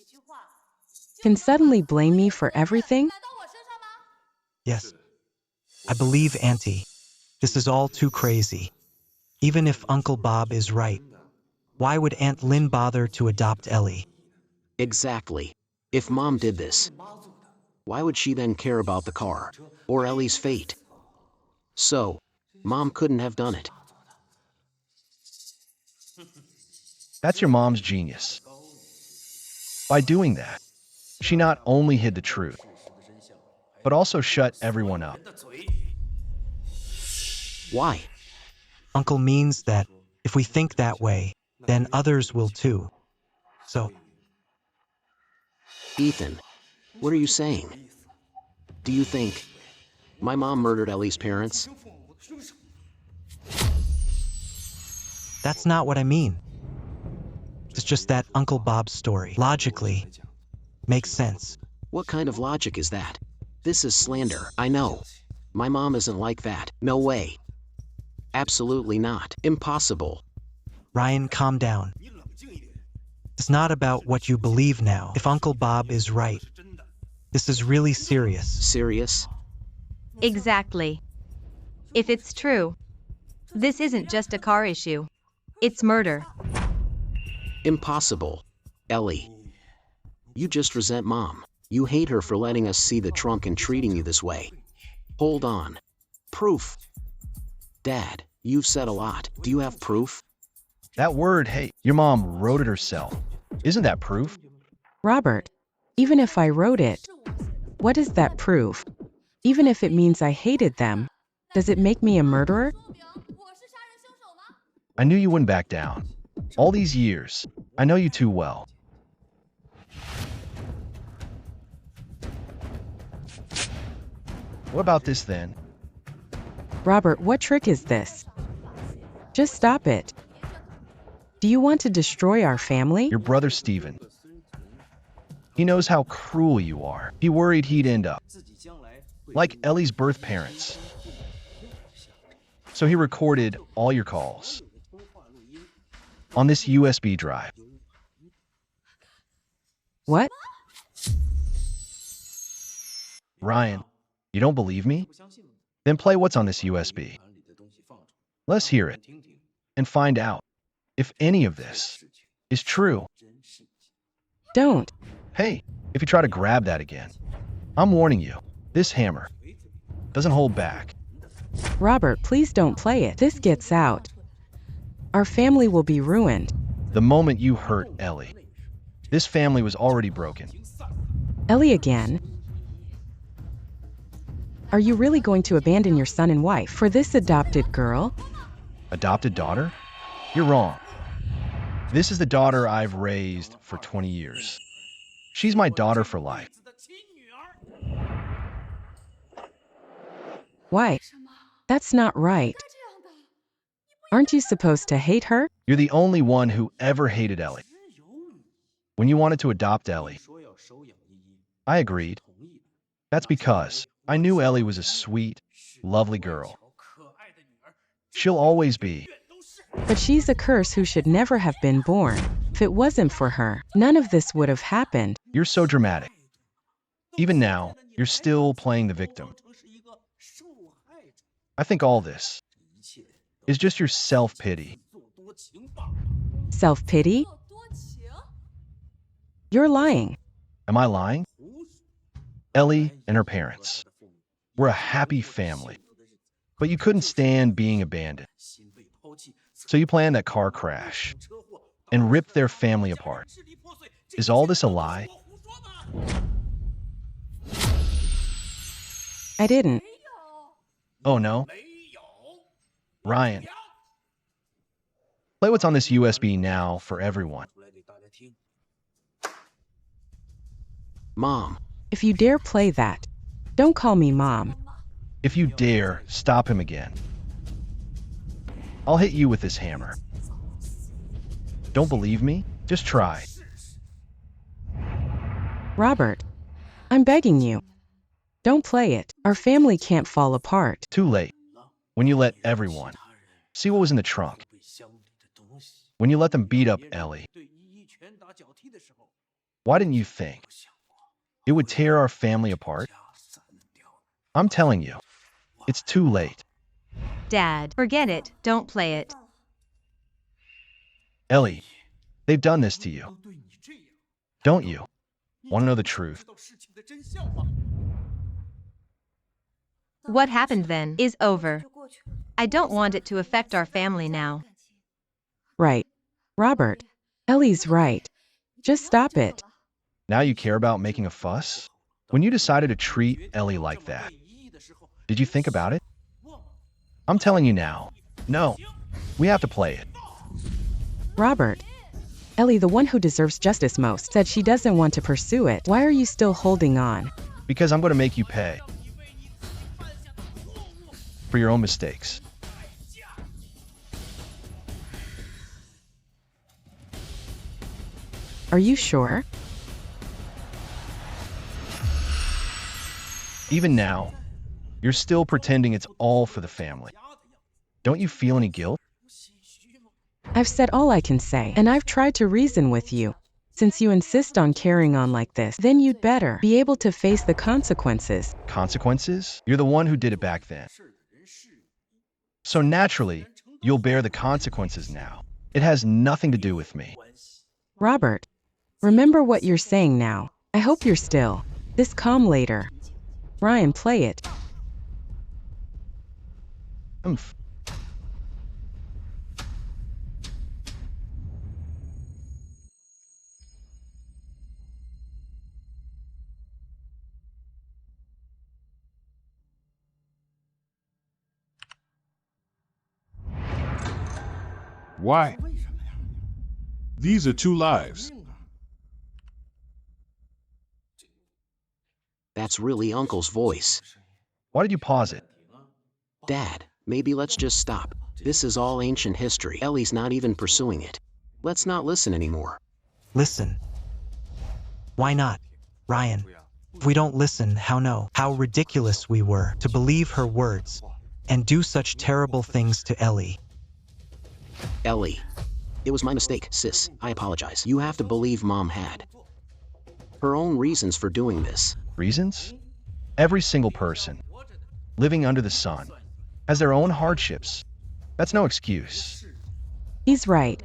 can suddenly blame me for everything? Yes. I believe, Auntie. This is all too crazy. Even if Uncle Bob is right, why would Aunt Lynn bother to adopt Ellie? Exactly. If Mom did this, why would she then care about the car or Ellie's fate? So, Mom couldn't have done it. That's your mom's genius. By doing that, she not only hid the truth, but also shut everyone up. Why? Uncle means that if we think that way, then others will too. So, Ethan, what are you saying? Do you think my mom murdered Ellie's parents? that's not what I mean. It's just that Uncle Bob's story, logically, makes sense. What kind of logic is that? This is slander, I know. My mom isn't like that. No way. Absolutely not. Impossible. Ryan, calm down. It's not about what you believe now. If Uncle Bob is right, this is really serious. Serious? Exactly. If it's true, this isn't just a car issue. It's murder. Impossible. Ellie. You just resent Mom. You hate her for letting us see the trunk and treating you this way. Hold on. Proof. Dad, you've said a lot. Do you have proof? That word, hey, your mom wrote it herself. Isn't that proof? Robert, even if I wrote it, what does that prove? Even if it means I hated them, does it make me a murderer? I knew you wouldn't back down. All these years, I know you too well. What about this then? Robert, what trick is this? Just stop it. Do you want to destroy our family? Your brother Stephen. He knows how cruel you are. He worried he'd end up like Ellie's birth parents. So he recorded all your calls on this USB drive. What? Ryan, you don't believe me? Then play what's on this USB. Let's hear it and find out if any of this is true. Don't. Hey, if you try to grab that again, I'm warning you, this hammer doesn't hold back. Robert, please don't play it. This gets out. Our family will be ruined. The moment you hurt Ellie, this family was already broken. Ellie again? Are you really going to abandon your son and wife for this adopted girl? Adopted daughter? You're wrong. This is the daughter I've raised for 20 years. She's my daughter for life. Why? That's not right. Aren't you supposed to hate her? You're the only one who ever hated Ellie. When you wanted to adopt Ellie, I agreed. That's because I knew Ellie was a sweet, lovely girl. She'll always be. But she's a curse who should never have been born. If it wasn't for her, none of this would have happened. You're so dramatic. Even now, you're still playing the victim. I think all this is just your self-pity. Self-pity? You're lying. Am I lying? Ellie and her parents were a happy family, but you couldn't stand being abandoned. So you planned that car crash and ripped their family apart. Is all this a lie? I didn't. Oh no? Ryan, play what's on this USB now for everyone. Mom, If you dare play that, don't call me Mom. If you dare stop him again, I'll hit you with this hammer. Don't believe me? Just try. Robert, I'm begging you. Don't play it. Our family can't fall apart. Too late. When you let everyone see what was in the trunk. When you let them beat up Ellie. Why didn't you think it would tear our family apart? I'm telling you, it's too late. Dad, forget it, don't play it. Ellie, they've done this to you. Don't you want to know the truth? What happened then is over. I don't want it to affect our family now. Right. Robert, Ellie's right. Just stop it. Now you care about making a fuss? When you decided to treat Ellie like that, did you think about it? I'm telling you now, no, we have to play it. Robert, Ellie, the one who deserves justice most, said she doesn't want to pursue it. Why are you still holding on? Because I'm going to make you pay for your own mistakes. Are you sure? Even now, you're still pretending it's all for the family. Don't you feel any guilt? I've said all I can say, and I've tried to reason with you. Since you insist on carrying on like this, then you'd better be able to face the consequences. Consequences? You're the one who did it back then. So naturally, you'll bear the consequences now. It has nothing to do with me. Robert, remember what you're saying now. I hope you're still this calm later. Ryan, play it. Oomph. Why? These are two lives. that's really Uncle's voice. Why did you pause it? Dad, maybe let's just stop. This is all ancient history. Ellie's not even pursuing it. Let's not listen anymore. Listen. Why not, Ryan? If we don't listen, how ridiculous we were to believe her words and do such terrible things to Ellie. Ellie. It was my mistake, sis. I apologize. You have to believe Mom had her own reasons for doing this. Reasons? Every single person living under the sun has their own hardships. That's no excuse. He's right.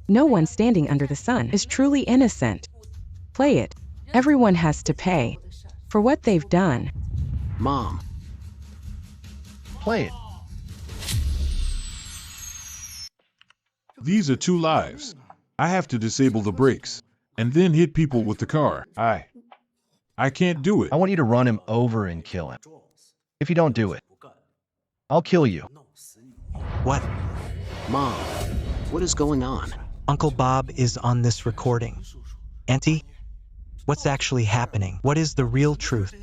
No one standing under the sun is truly innocent. Play it. Everyone has to pay for what they've done. Mom. Play it. These are two lives. I have to disable the brakes and then hit people with the car. I can't do it. I want you to run him over and kill him. If you don't do it, I'll kill you. What? Mom. What is going on? Uncle Bob is on this recording. Auntie, what's actually happening? What is the real truth?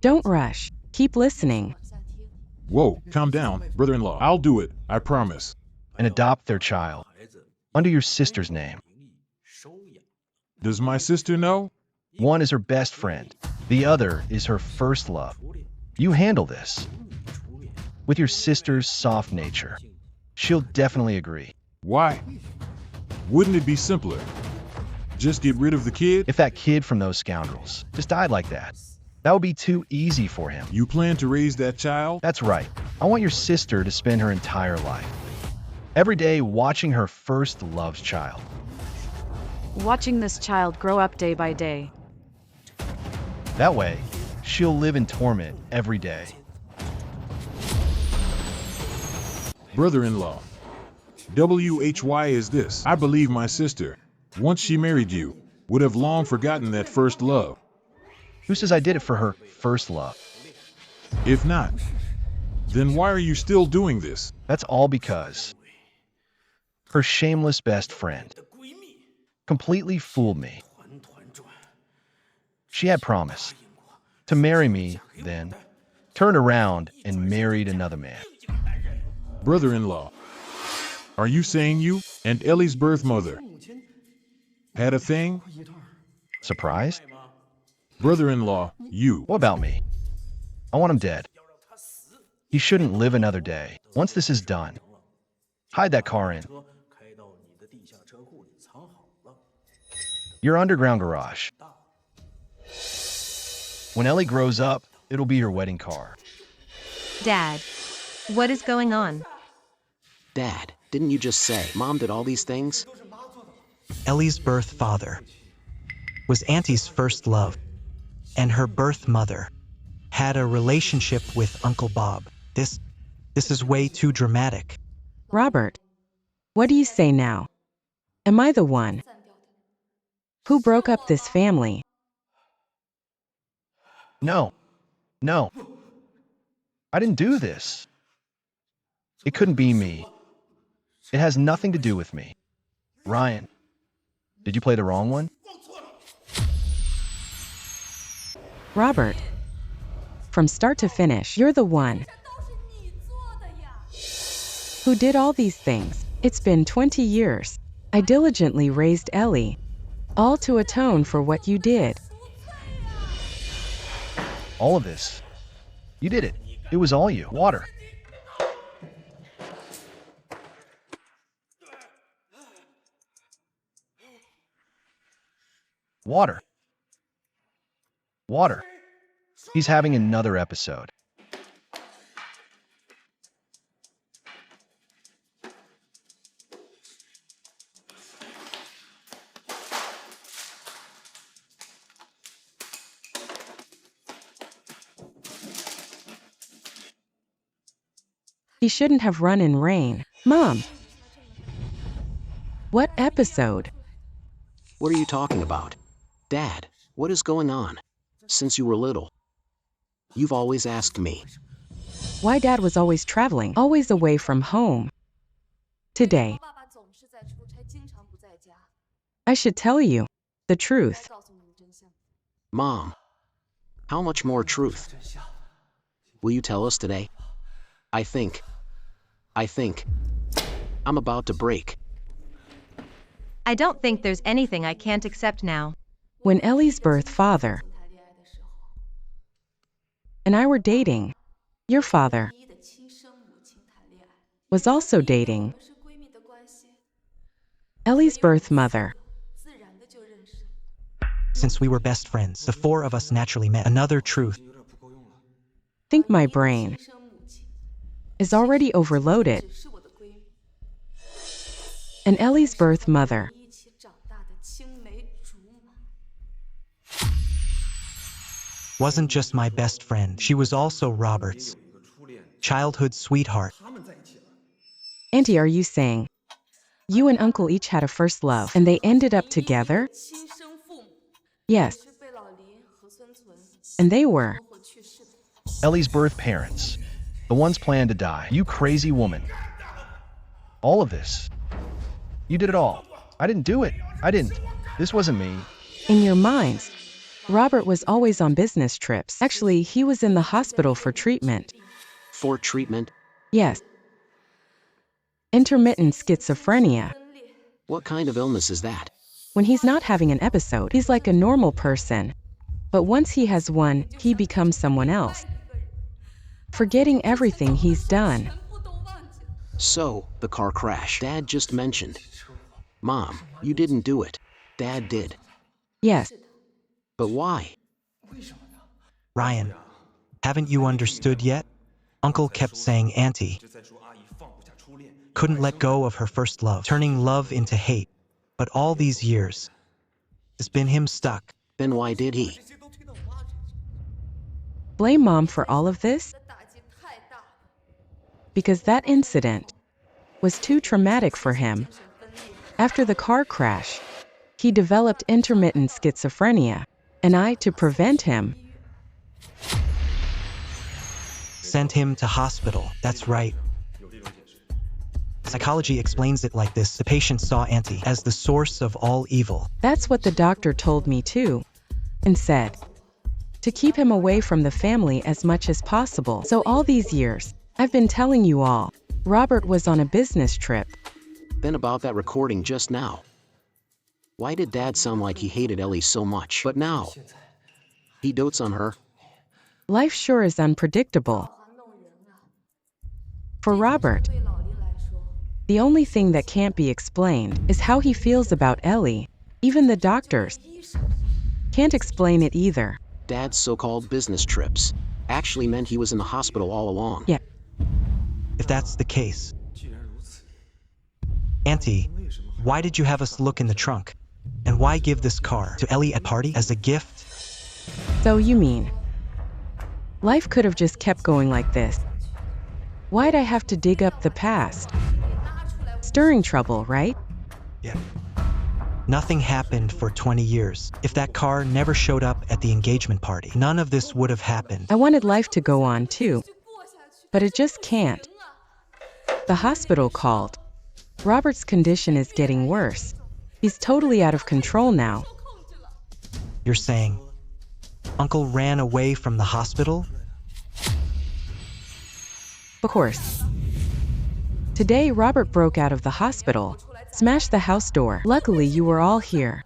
Don't rush. Keep listening. Whoa, calm down, brother-in-law. I'll do it, I promise. And adopt their child under your sister's name. Does my sister know? One is her best friend. The other is her first love. You handle this. With your sister's soft nature, she'll definitely agree. Why? Wouldn't it be simpler? Just get rid of the kid? If that kid from those scoundrels just died like that, that would be too easy for him. You plan to raise that child? That's right. I want your sister to spend her entire life every day watching her first love's child. Watching this child grow up day by day. That way, she'll live in torment every day. Brother-in-law. WHY is this? I believe my sister, once she married you, would have long forgotten that first love. Who says I did it for her first love? If not, then why are you still doing this? That's all because her shameless best friend completely fooled me. She had promised to marry me, then turned around and married another man. Brother-in-law, are you saying you and Ellie's birth mother had a thing? Surprised? Brother-in-law, you. What about me? I want him dead. He shouldn't live another day. Once this is done, hide that car in your underground garage. When Ellie grows up, it'll be your wedding car. Dad, what is going on? Dad, didn't you just say Mom did all these things? Ellie's birth father was Auntie's first love, and her birth mother had a relationship with Uncle Bob. This is way too dramatic. Robert, what do you say now? Am I the one who broke up this family? No. I didn't do this. It couldn't be me. It has nothing to do with me. Ryan, did you play the wrong one? Robert, from start to finish, you're the one who did all these things. It's been 20 years. I diligently raised Ellie, all to atone for what you did. All of this. You did it. It was all you. Water. Water. Water. He's having another episode. He shouldn't have run in rain. Mom! What episode? What are you talking about? Dad, what is going on? Since you were little, you've always asked me. Why Dad was always traveling, always away from home. Today, I should tell you the truth. Mom, how much more truth? Will you tell us today? I think I'm about to break. I don't think there's anything I can't accept now. When Ellie's birth father and I were dating, your father was also dating Ellie's birth mother. Since we were best friends, the four of us naturally met. Another truth. Think my brain is already overloaded. And Ellie's birth mother Wasn't just my best friend. She was also Robert's childhood sweetheart. Auntie, are you saying you and Uncle each had a first love and they ended up together? Yes. And they were Ellie's birth parents. The ones planned to die. You crazy woman. All of this. You did it all. I didn't do it. I didn't. This wasn't me. in your minds. Robert was always on business trips. Actually, he was in the hospital for treatment. For treatment? Yes. Intermittent schizophrenia. What kind of illness is that? When he's not having an episode, he's like a normal person. But once he has one, he becomes someone else, forgetting everything he's done. So, the car crash Dad just mentioned. Mom, you didn't do it. Dad did. Yes, But why? Ryan, haven't you understood yet? Uncle kept saying Auntie. Couldn't let go of her first love, turning love into hate. But all these years, it's been him stuck. Then why did he? blame Mom for all of this? Because that incident was too traumatic for him. After the car crash, he developed intermittent schizophrenia, and to prevent him, Sent him to hospital, that's right. Psychology explains it like this. The patient saw Auntie as the source of all evil. That's what the doctor told me too, and said to keep him away from the family as much as possible. So all these years, I've been telling you all, Robert was on a business trip. Then about that recording just now. Why did Dad sound like he hated Ellie so much? But now, he dotes on her. Life sure is unpredictable. For Robert, the only thing that can't be explained is how he feels about Ellie. Even the doctors can't explain it either. Dad's so-called business trips actually meant he was in the hospital all along. Yeah. If that's the case. Auntie, why did you have us look in the trunk? And why give this car to Ellie at party as a gift? So you mean, life could have just kept going like this? Why'd I have to dig up the past? Stirring trouble, right? Yeah. Nothing happened for 20 years. If that car never showed up at the engagement party, none of this would have happened. I wanted life to go on too, but it just can't. The hospital called. Robert's condition is getting worse. He's totally out of control now. You're saying Uncle ran away from the hospital? Of course. Today, Robert broke out of the hospital, smashed the house door. Luckily, you were all here.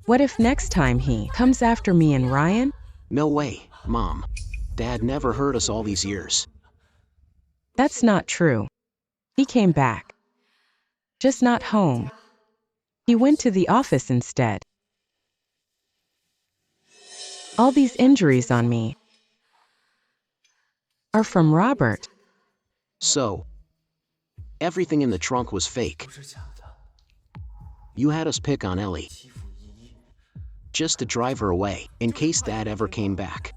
What if next time he comes after me and Ryan? No way, Mom. Dad never hurt us all these years. That's not true. He came back. Just not home. He went to the office instead. All these injuries on me are from Robert. So, everything in the trunk was fake. You had us pick on Ellie, just to drive her away, in case Dad ever came back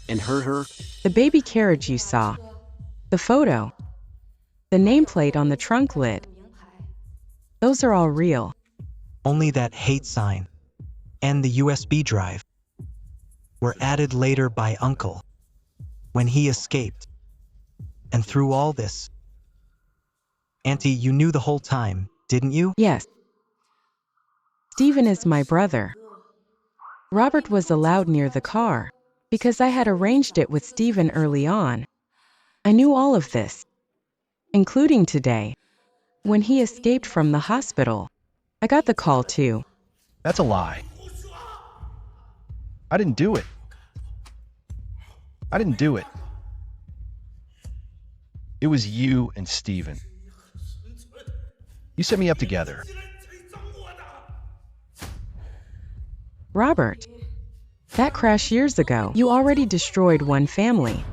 and hurt her. The baby carriage you saw, the photo, the nameplate on the trunk lid, those are all real. Only that hate sign and the USB drive were added later by Uncle when he escaped. And through all this, Auntie, you knew the whole time, didn't you? Yes. Stephen is my brother. Robert was allowed near the car because I had arranged it with Stephen early on. I knew all of this, including today, when he escaped from the hospital. I got the call too. That's a lie. I didn't do it. I didn't do it. It was you and Steven. You set me up together. Robert, that crash years ago, you already destroyed one family.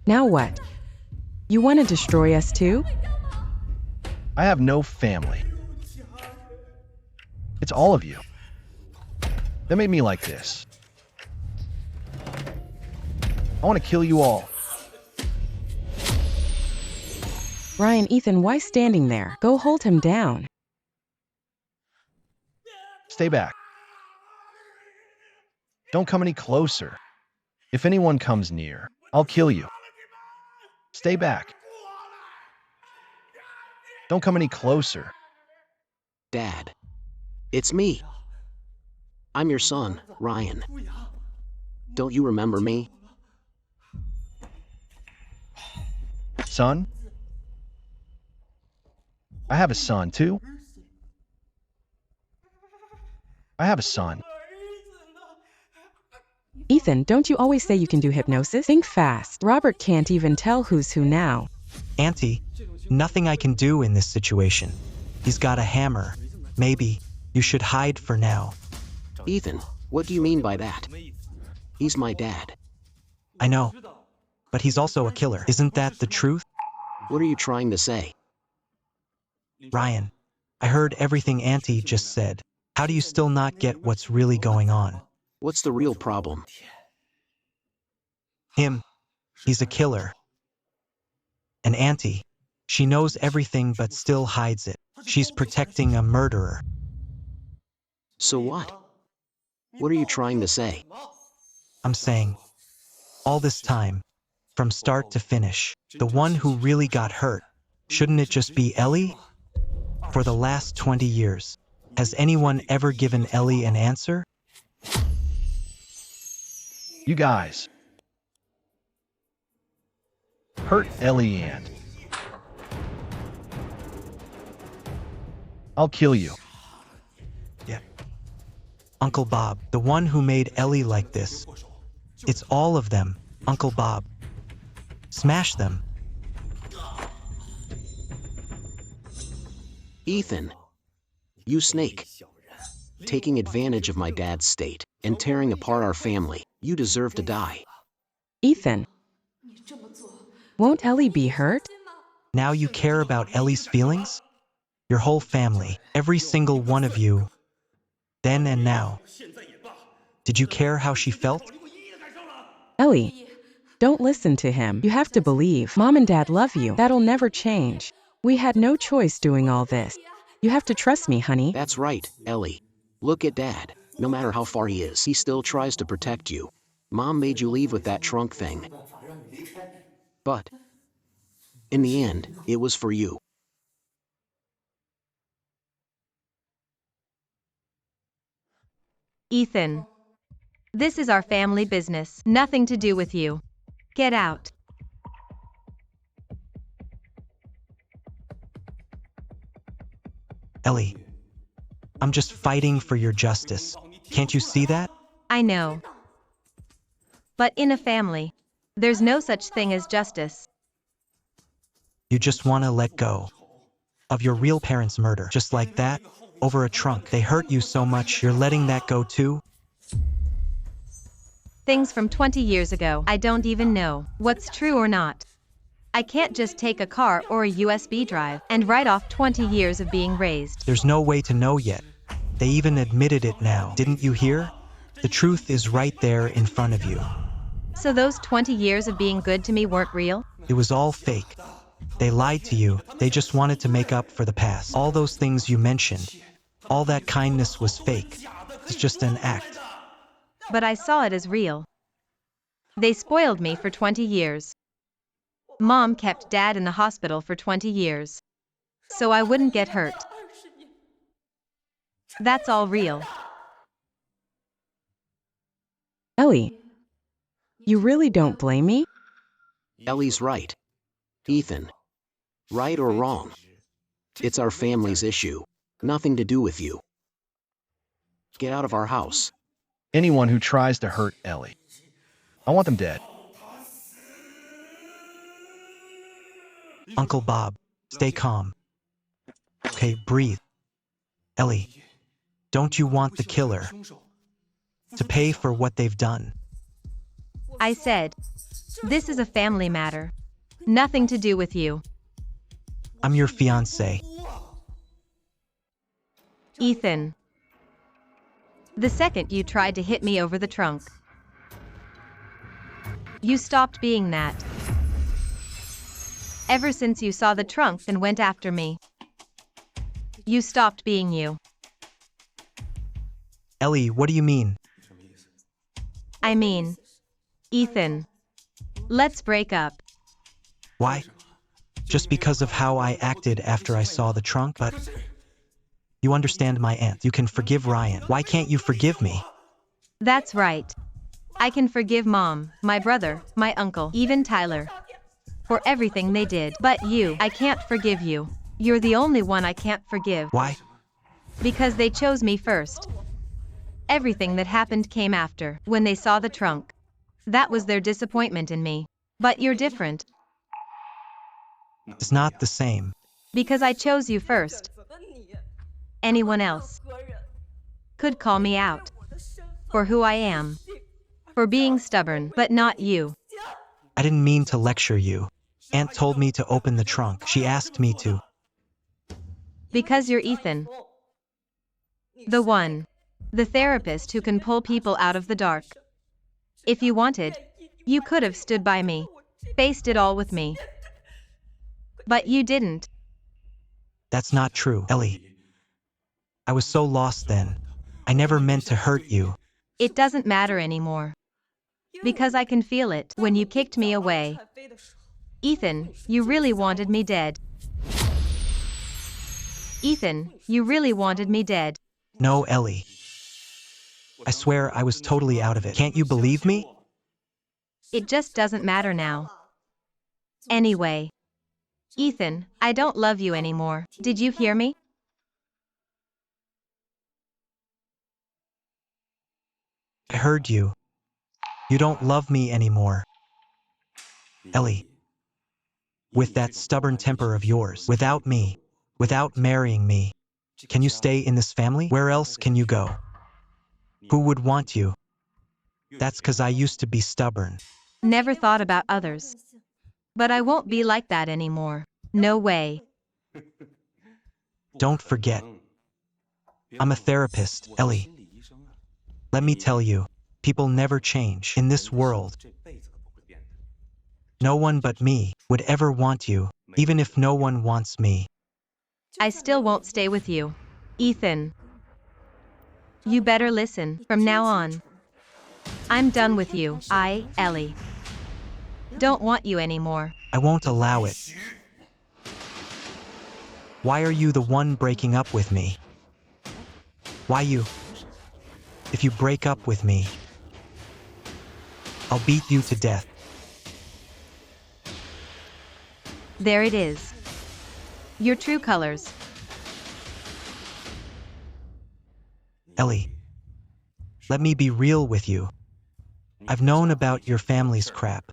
Now what? You want to destroy us too? I have no family. It's all of you. That made me like this. I want to kill you all. Ryan, Ethan, why standing there? Go hold him down. Stay back. Don't come any closer. If anyone comes near, I'll kill you. Stay back. Don't come any closer. Dad, it's me. I'm your son, Ryan. Don't you remember me? Son? I have a son, too. I have a son. Ethan, don't you always say you can do hypnosis? Think fast. Robert can't even tell who's who now. Auntie, nothing I can do in this situation. He's got a hammer. Maybe You should hide for now. Ethan, what do you mean by that? He's my dad. I know. But he's also a killer. Isn't that the truth? What are you trying to say? Ryan, I heard everything Auntie just said. How do you still not get what's really going on? What's the real problem? Him. He's a killer. And Auntie, she knows everything but still hides it. She's protecting a murderer. So what? What are you trying to say? I'm saying, all this time, from start to finish, the one who really got hurt, shouldn't it just be Ellie? For the last 20 years, has anyone ever given Ellie an answer? You guys. Hurt Ellie and I'll kill you. Yeah. Uncle Bob, the one who made Ellie like this. It's all of them, Uncle Bob. Smash them. Ethan, you snake. Taking advantage of my dad's state and tearing apart our family. You deserve to die. Ethan, won't Ellie be hurt? Now you care about Ellie's feelings? Your whole family, every single one of you, then and now. Did you care how she felt? Ellie, don't listen to him. You have to believe. Mom and Dad love you. That'll never change. We had no choice doing all this. You have to trust me, honey. That's right, Ellie. Look at Dad. No matter how far he is, he still tries to protect you. Mom made you leave with that trunk thing. But in the end, it was for you. Ethan. This is our family business. Nothing to do with you. Get out. Ellie, I'm just fighting for your justice. Can't you see that? I know. But in a family, there's no such thing as justice. You just want to let go of your real parents' murder, just like that, over a trunk. They hurt you so much, you're letting that go too? Things from 20 years ago, I don't even know what's true or not. I can't just take a car or a USB drive and write off 20 years of being raised. There's no way to know yet. They even admitted it now. Didn't you hear? The truth is right there in front of you. So those 20 years of being good to me weren't real? It was all fake. They lied to you. They just wanted to make up for the past. All those things you mentioned, all that kindness was fake. It's just an act. But I saw it as real. They spoiled me for 20 years. Mom kept Dad in the hospital for 20 years. So I wouldn't get hurt. That's all real. Ellie, you really don't blame me? Ellie's right. Ethan, right or wrong, it's our family's issue. Nothing to do with you. Get out of our house. Anyone who tries to hurt Ellie, I want them dead. Uncle Bob, stay calm. Okay, breathe. Ellie, don't you want the killer to pay for what they've done? I said, this is a family matter. Nothing to do with you. I'm your fiancé. Ethan. The second you tried to hit me over the trunk, you stopped being that. Ever since you saw the trunk and went after me, you stopped being you. Ellie, what do you mean? I mean, Ethan, let's break up. Why? Just because of how I acted after I saw the trunk? But you understand my aunt. You can forgive Ryan. Why can't you forgive me? That's right. I can forgive Mom, my brother, my uncle, even Tyler, for everything they did. But you, I can't forgive you. You're the only one I can't forgive. Why? Because they chose me first. Everything that happened came after, when they saw the trunk. That was their disappointment in me. But you're different. It's not the same. Because I chose you first. Anyone else could call me out for who I am, for being stubborn, but not you. I didn't mean to lecture you. Aunt told me to open the trunk. She asked me to. Because you're Ethan. The one. The therapist who can pull people out of the dark. If you wanted, you could have stood by me, faced it all with me. But you didn't. That's not true, Ellie. I was so lost then. I never meant to hurt you. It doesn't matter anymore. Because I can feel it when you kicked me away. Ethan, you really wanted me dead. Ethan, you really wanted me dead. No, Ellie. I swear I was totally out of it. Can't you believe me? It just doesn't matter now. Anyway. Ethan, I don't love you anymore. Did you hear me? I heard you. You don't love me anymore. Ellie. With that stubborn temper of yours, without me, without marrying me, can you stay in this family? Where else can you go? Who would want you? That's 'cause I used to be stubborn. Never thought about others. But I won't be like that anymore. No way. Don't forget. I'm a therapist, Ellie. Let me tell you, people never change in this world. No one but me would ever want you, even if no one wants me. I still won't stay with you. Ethan. You better listen from now on. I'm done with you. Ellie. Don't want you anymore. I won't allow it. Why are you the one breaking up with me? Why you? If you break up with me, I'll beat you to death. There it is. Your true colors. Ellie, let me be real with you. I've known about your family's crap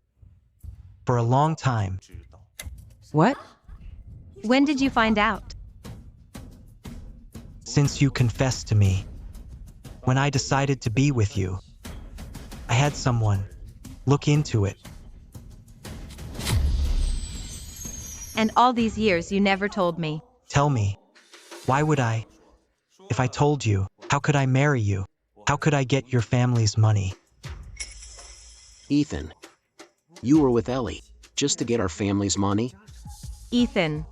for a long time. What? When did you find out? Since you confessed to me. When I decided to be with you, I had someone look into it. And all these years you never told me. Tell me, why would I? If I told you, how could I marry you? How could I get your family's money? Ethan. You were with Ellie, just to get our family's money? Ethan.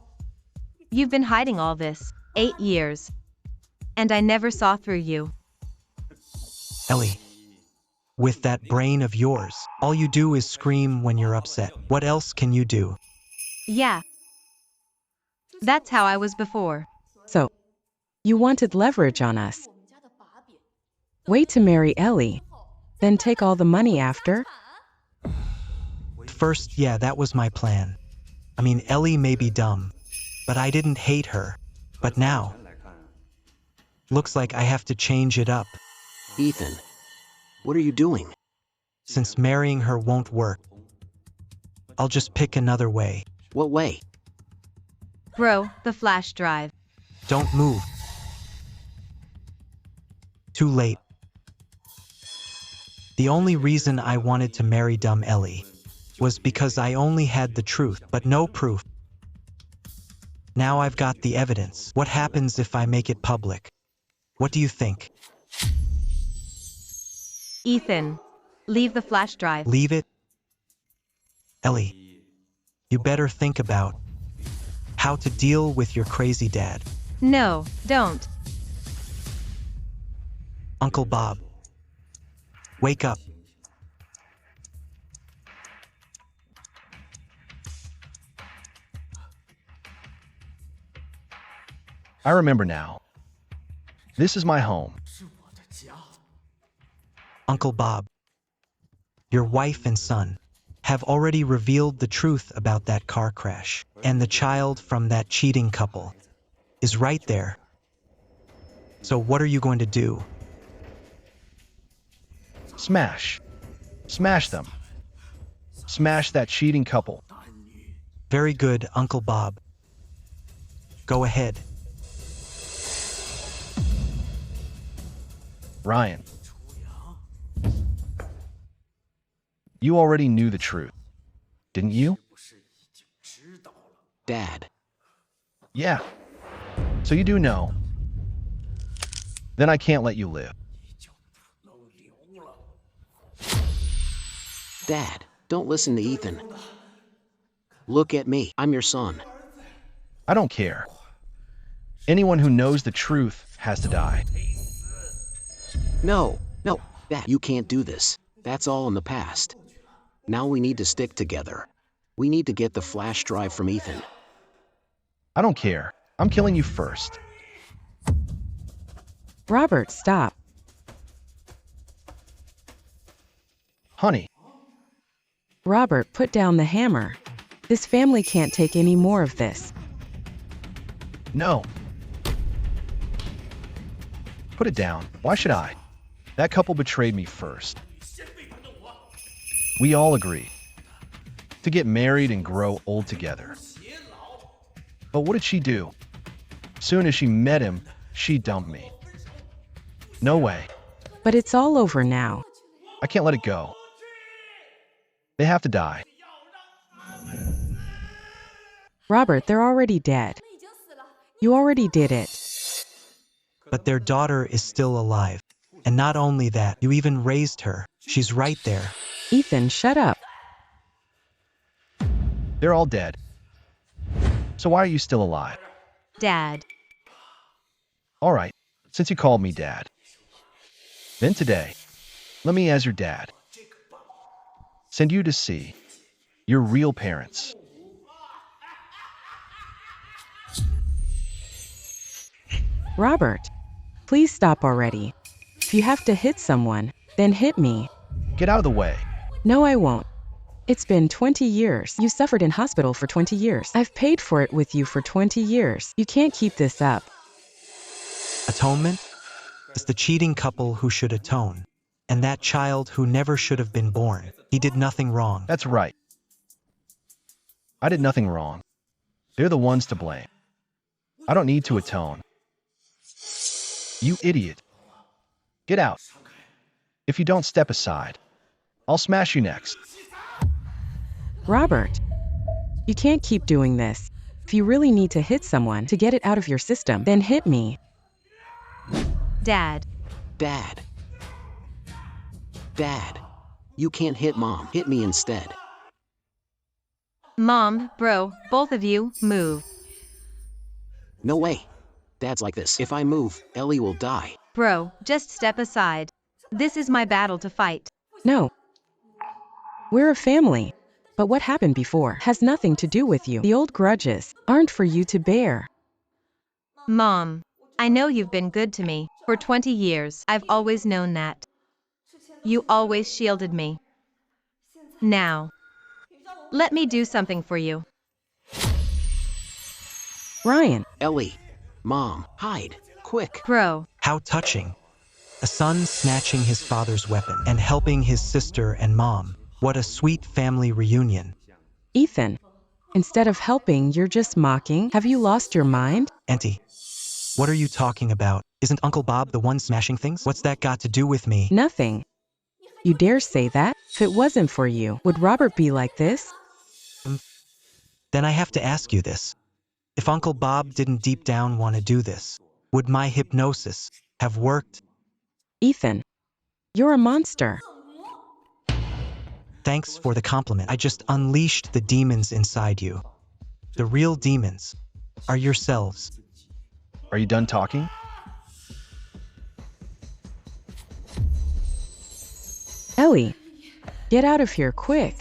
You've been hiding all this, 8 years. And I never saw through you. Ellie, with that brain of yours, all you do is scream when you're upset. What else can you do? Yeah. That's how I was before. So, you wanted leverage on us. Wait to marry Ellie, then take all the money after? First, yeah, that was my plan. I mean, Ellie may be dumb, but I didn't hate her. But now, looks like I have to change it up. Ethan. What are you doing? Since marrying her won't work, I'll just pick another way. What way? Bro, the flash drive. Don't move. Too late. The only reason I wanted to marry dumb Ellie was because I only had the truth, but no proof. Now I've got the evidence. What happens if I make it public? What do you think? Ethan. Leave the flash drive. Leave it? Ellie, you better think about how to deal with your crazy dad. No, don't. Uncle Bob. Wake up. I remember now. This is my home. Uncle Bob, your wife and son have already revealed the truth about that car crash, and the child from that cheating couple is right there. So what are you going to do? Smash. Smash them. Smash that cheating couple. Very good, Uncle Bob. Go ahead. Ryan, you already knew the truth, didn't you? Dad. Yeah. So you do know. Then I can't let you live. Dad, don't listen to Ethan. Look at me. I'm your son. I don't care. Anyone who knows the truth has to die. No, no, Dad, you can't do this. That's all in the past. Now we need to stick together. We need to get the flash drive from Ethan. I don't care. I'm killing you first. Robert, stop. Honey, Robert, put down the hammer. This family can't take any more of this. no. Put it down. Why should I? That couple betrayed me first. We all agreed to get married and grow old together. But what did she do? Soon as she met him, she dumped me. No way. But it's all over now. I can't let it go. They have to die. Robert, they're already dead. You already did it. But their daughter is still alive. And not only that, you even raised her. She's right there. Ethan, shut up. They're all dead. So why are you still alive? Dad. All right, since you called me Dad. Then today, let me, as your dad, send you to see your real parents. Robert, please stop already. If you have to hit someone, then hit me. Get out of the way. No, I won't. It's been 20 years. You suffered in hospital for 20 years. I've paid for it with you for 20 years. You can't keep this up. Atonement? It's the cheating couple who should atone. And that child who never should have been born. He did nothing wrong. That's right. I did nothing wrong. They're the ones to blame. I don't need to atone. You idiot. Get out. If you don't step aside, I'll smash you next. Robert, you can't keep doing this. If you really need to hit someone to get it out of your system, then hit me. Dad. Dad. Dad. You can't hit Mom. Hit me instead. Mom, bro, both of you, move. No way. Dad's like this. If I move, Ellie will die. Bro, just step aside. This is my battle to fight. No. We're a family. But what happened before has nothing to do with you. The old grudges aren't for you to bear. Mom, I know you've been good to me. For 20 years, I've always known that. You always shielded me. Now, let me do something for you. Ryan. Ellie. Mom, hide. Quick. Bro. How touching. A son snatching his father's weapon and helping his sister and mom. What a sweet family reunion. Ethan, instead of helping, you're just mocking. Have you lost your mind? Auntie, what are you talking about? Isn't Uncle Bob the one smashing things? What's that got to do with me? Nothing. You dare say that? If it wasn't for you, would Robert be like this? Then I have to ask you this. If Uncle Bob didn't deep down want to do this, would my hypnosis have worked? Ethan, you're a monster. Thanks for the compliment. I just unleashed the demons inside you. The real demons are yourselves. Are you done talking? Ellie, get out of here quick.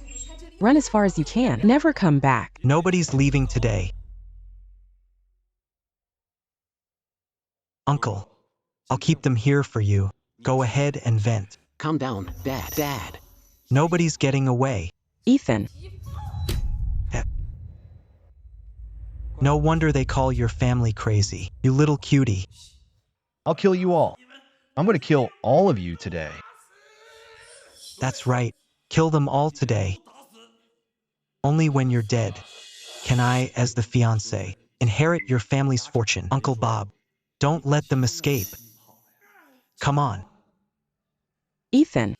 Run as far as you can. Never come back. Nobody's leaving today. Uncle, I'll keep them here for you. Go ahead and vent. Calm down, Dad. Dad. Nobody's getting away. Ethan. No wonder they call your family crazy. You little cutie. I'll kill you all. I'm going to kill all of you today. That's right. Kill them all today. Only when you're dead can I, as the fiancé, inherit your family's fortune. Uncle Bob, don't let them escape. Come on. Ethan,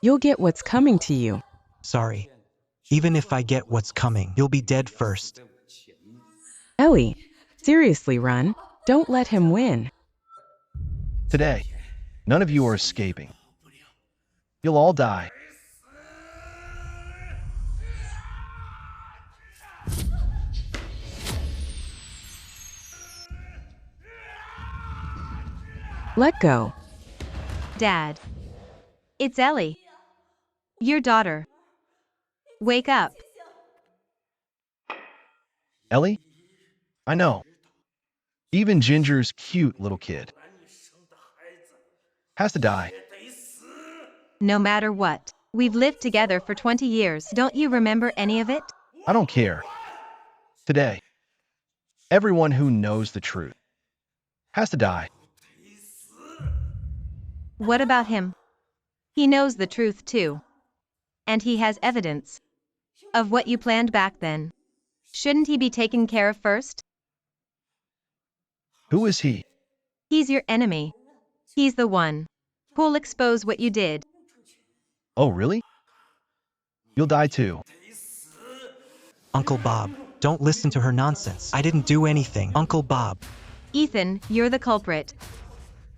you'll get what's coming to you. Sorry. Even if I get what's coming, you'll be dead first. Ellie, seriously, run. Don't let him win. Today, none of you are escaping. You'll all die. Let go. Dad. It's Ellie. Your daughter. Wake up. Ellie? I know. Even Ginger's cute little kid has to die. No matter what. We've lived together for 20 years. Don't you remember any of it? I don't care. Today, everyone who knows the truth has to die. What about him? He knows the truth too. And he has evidence of what you planned back then. Shouldn't he be taken care of first? Who is he? He's your enemy. He's the one who'll expose what you did. Oh, really? You'll die too. Uncle Bob, don't listen to her nonsense. I didn't do anything. Uncle Bob. Ethan, you're the culprit.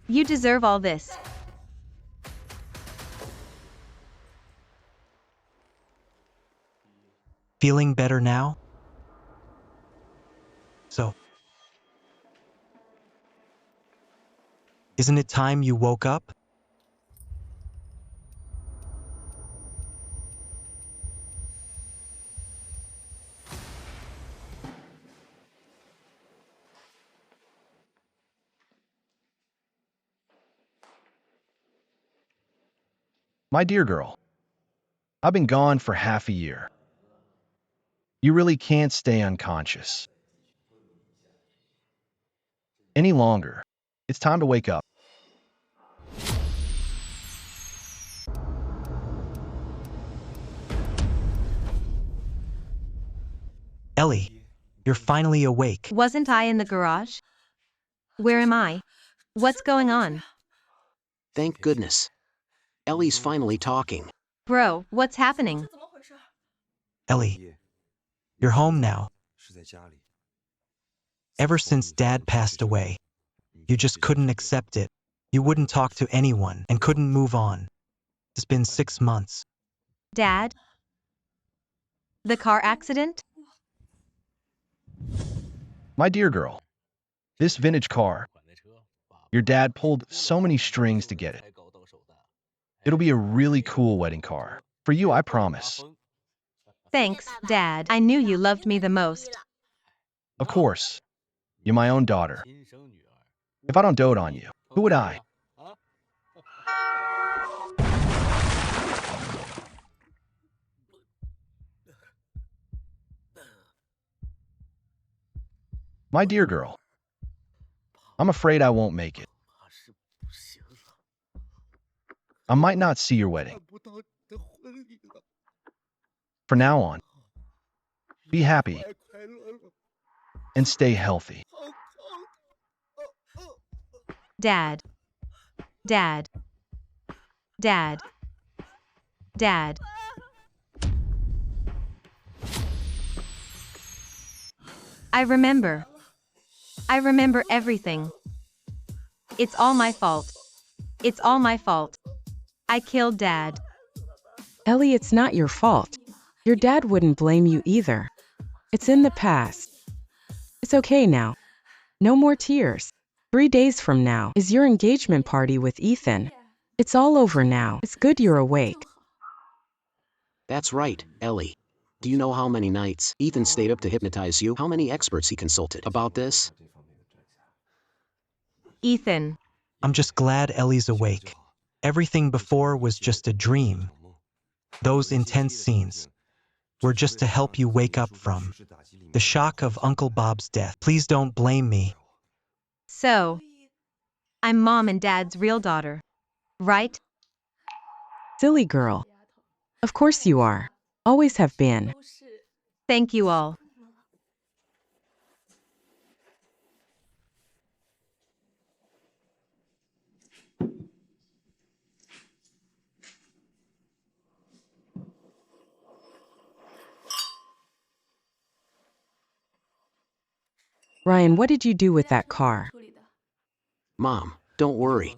You deserve all this. Feeling better now? So, isn't it time you woke up? My dear girl, I've been gone for half a year. You really can't stay unconscious any longer. It's time to wake up. Ellie, you're finally awake. Wasn't I in the garage? Where am I? What's going on? Thank goodness. Ellie's finally talking. Bro, what's happening? Ellie, you're home now. Ever since Dad passed away, you just couldn't accept it. You wouldn't talk to anyone and couldn't move on. It's been 6 months. Dad? The car accident? My dear girl, this vintage car, your dad pulled so many strings to get it. It'll be a really cool wedding car. For you, I promise. Thanks, Dad. I knew you loved me the most. Of course, you're my own daughter. If I don't dote on you, who would I? My dear girl, I'm afraid I won't make it. I might not see your wedding. For now on, be happy and stay healthy. Dad. Dad. Dad. Dad. I remember. I remember everything. It's all my fault. It's all my fault. I killed Dad. Ellie, it's not your fault. Your dad wouldn't blame you either. It's in the past. It's okay now. No more tears. 3 days from now is your engagement party with Ethan. It's all over now. It's good you're awake. That's right, Ellie. Do you know how many nights Ethan stayed up to hypnotize you? How many experts he consulted about this? Ethan. I'm just glad Ellie's awake. Everything before was just a dream. Those intense scenes were just to help you wake up from the shock of Uncle Bob's death. Please don't blame me. So, I'm Mom and Dad's real daughter, right? Silly girl. Of course you are. Always have been. Thank you all. Ryan, what did you do with that car? Mom, don't worry.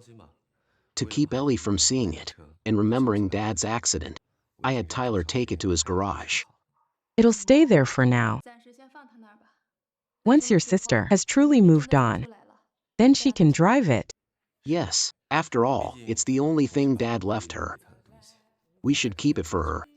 To keep Ellie from seeing it and remembering Dad's accident, I had Tyler take it to his garage. It'll stay there for now. Once your sister has truly moved on, then she can drive it. Yes, after all, it's the only thing Dad left her. We should keep it for her.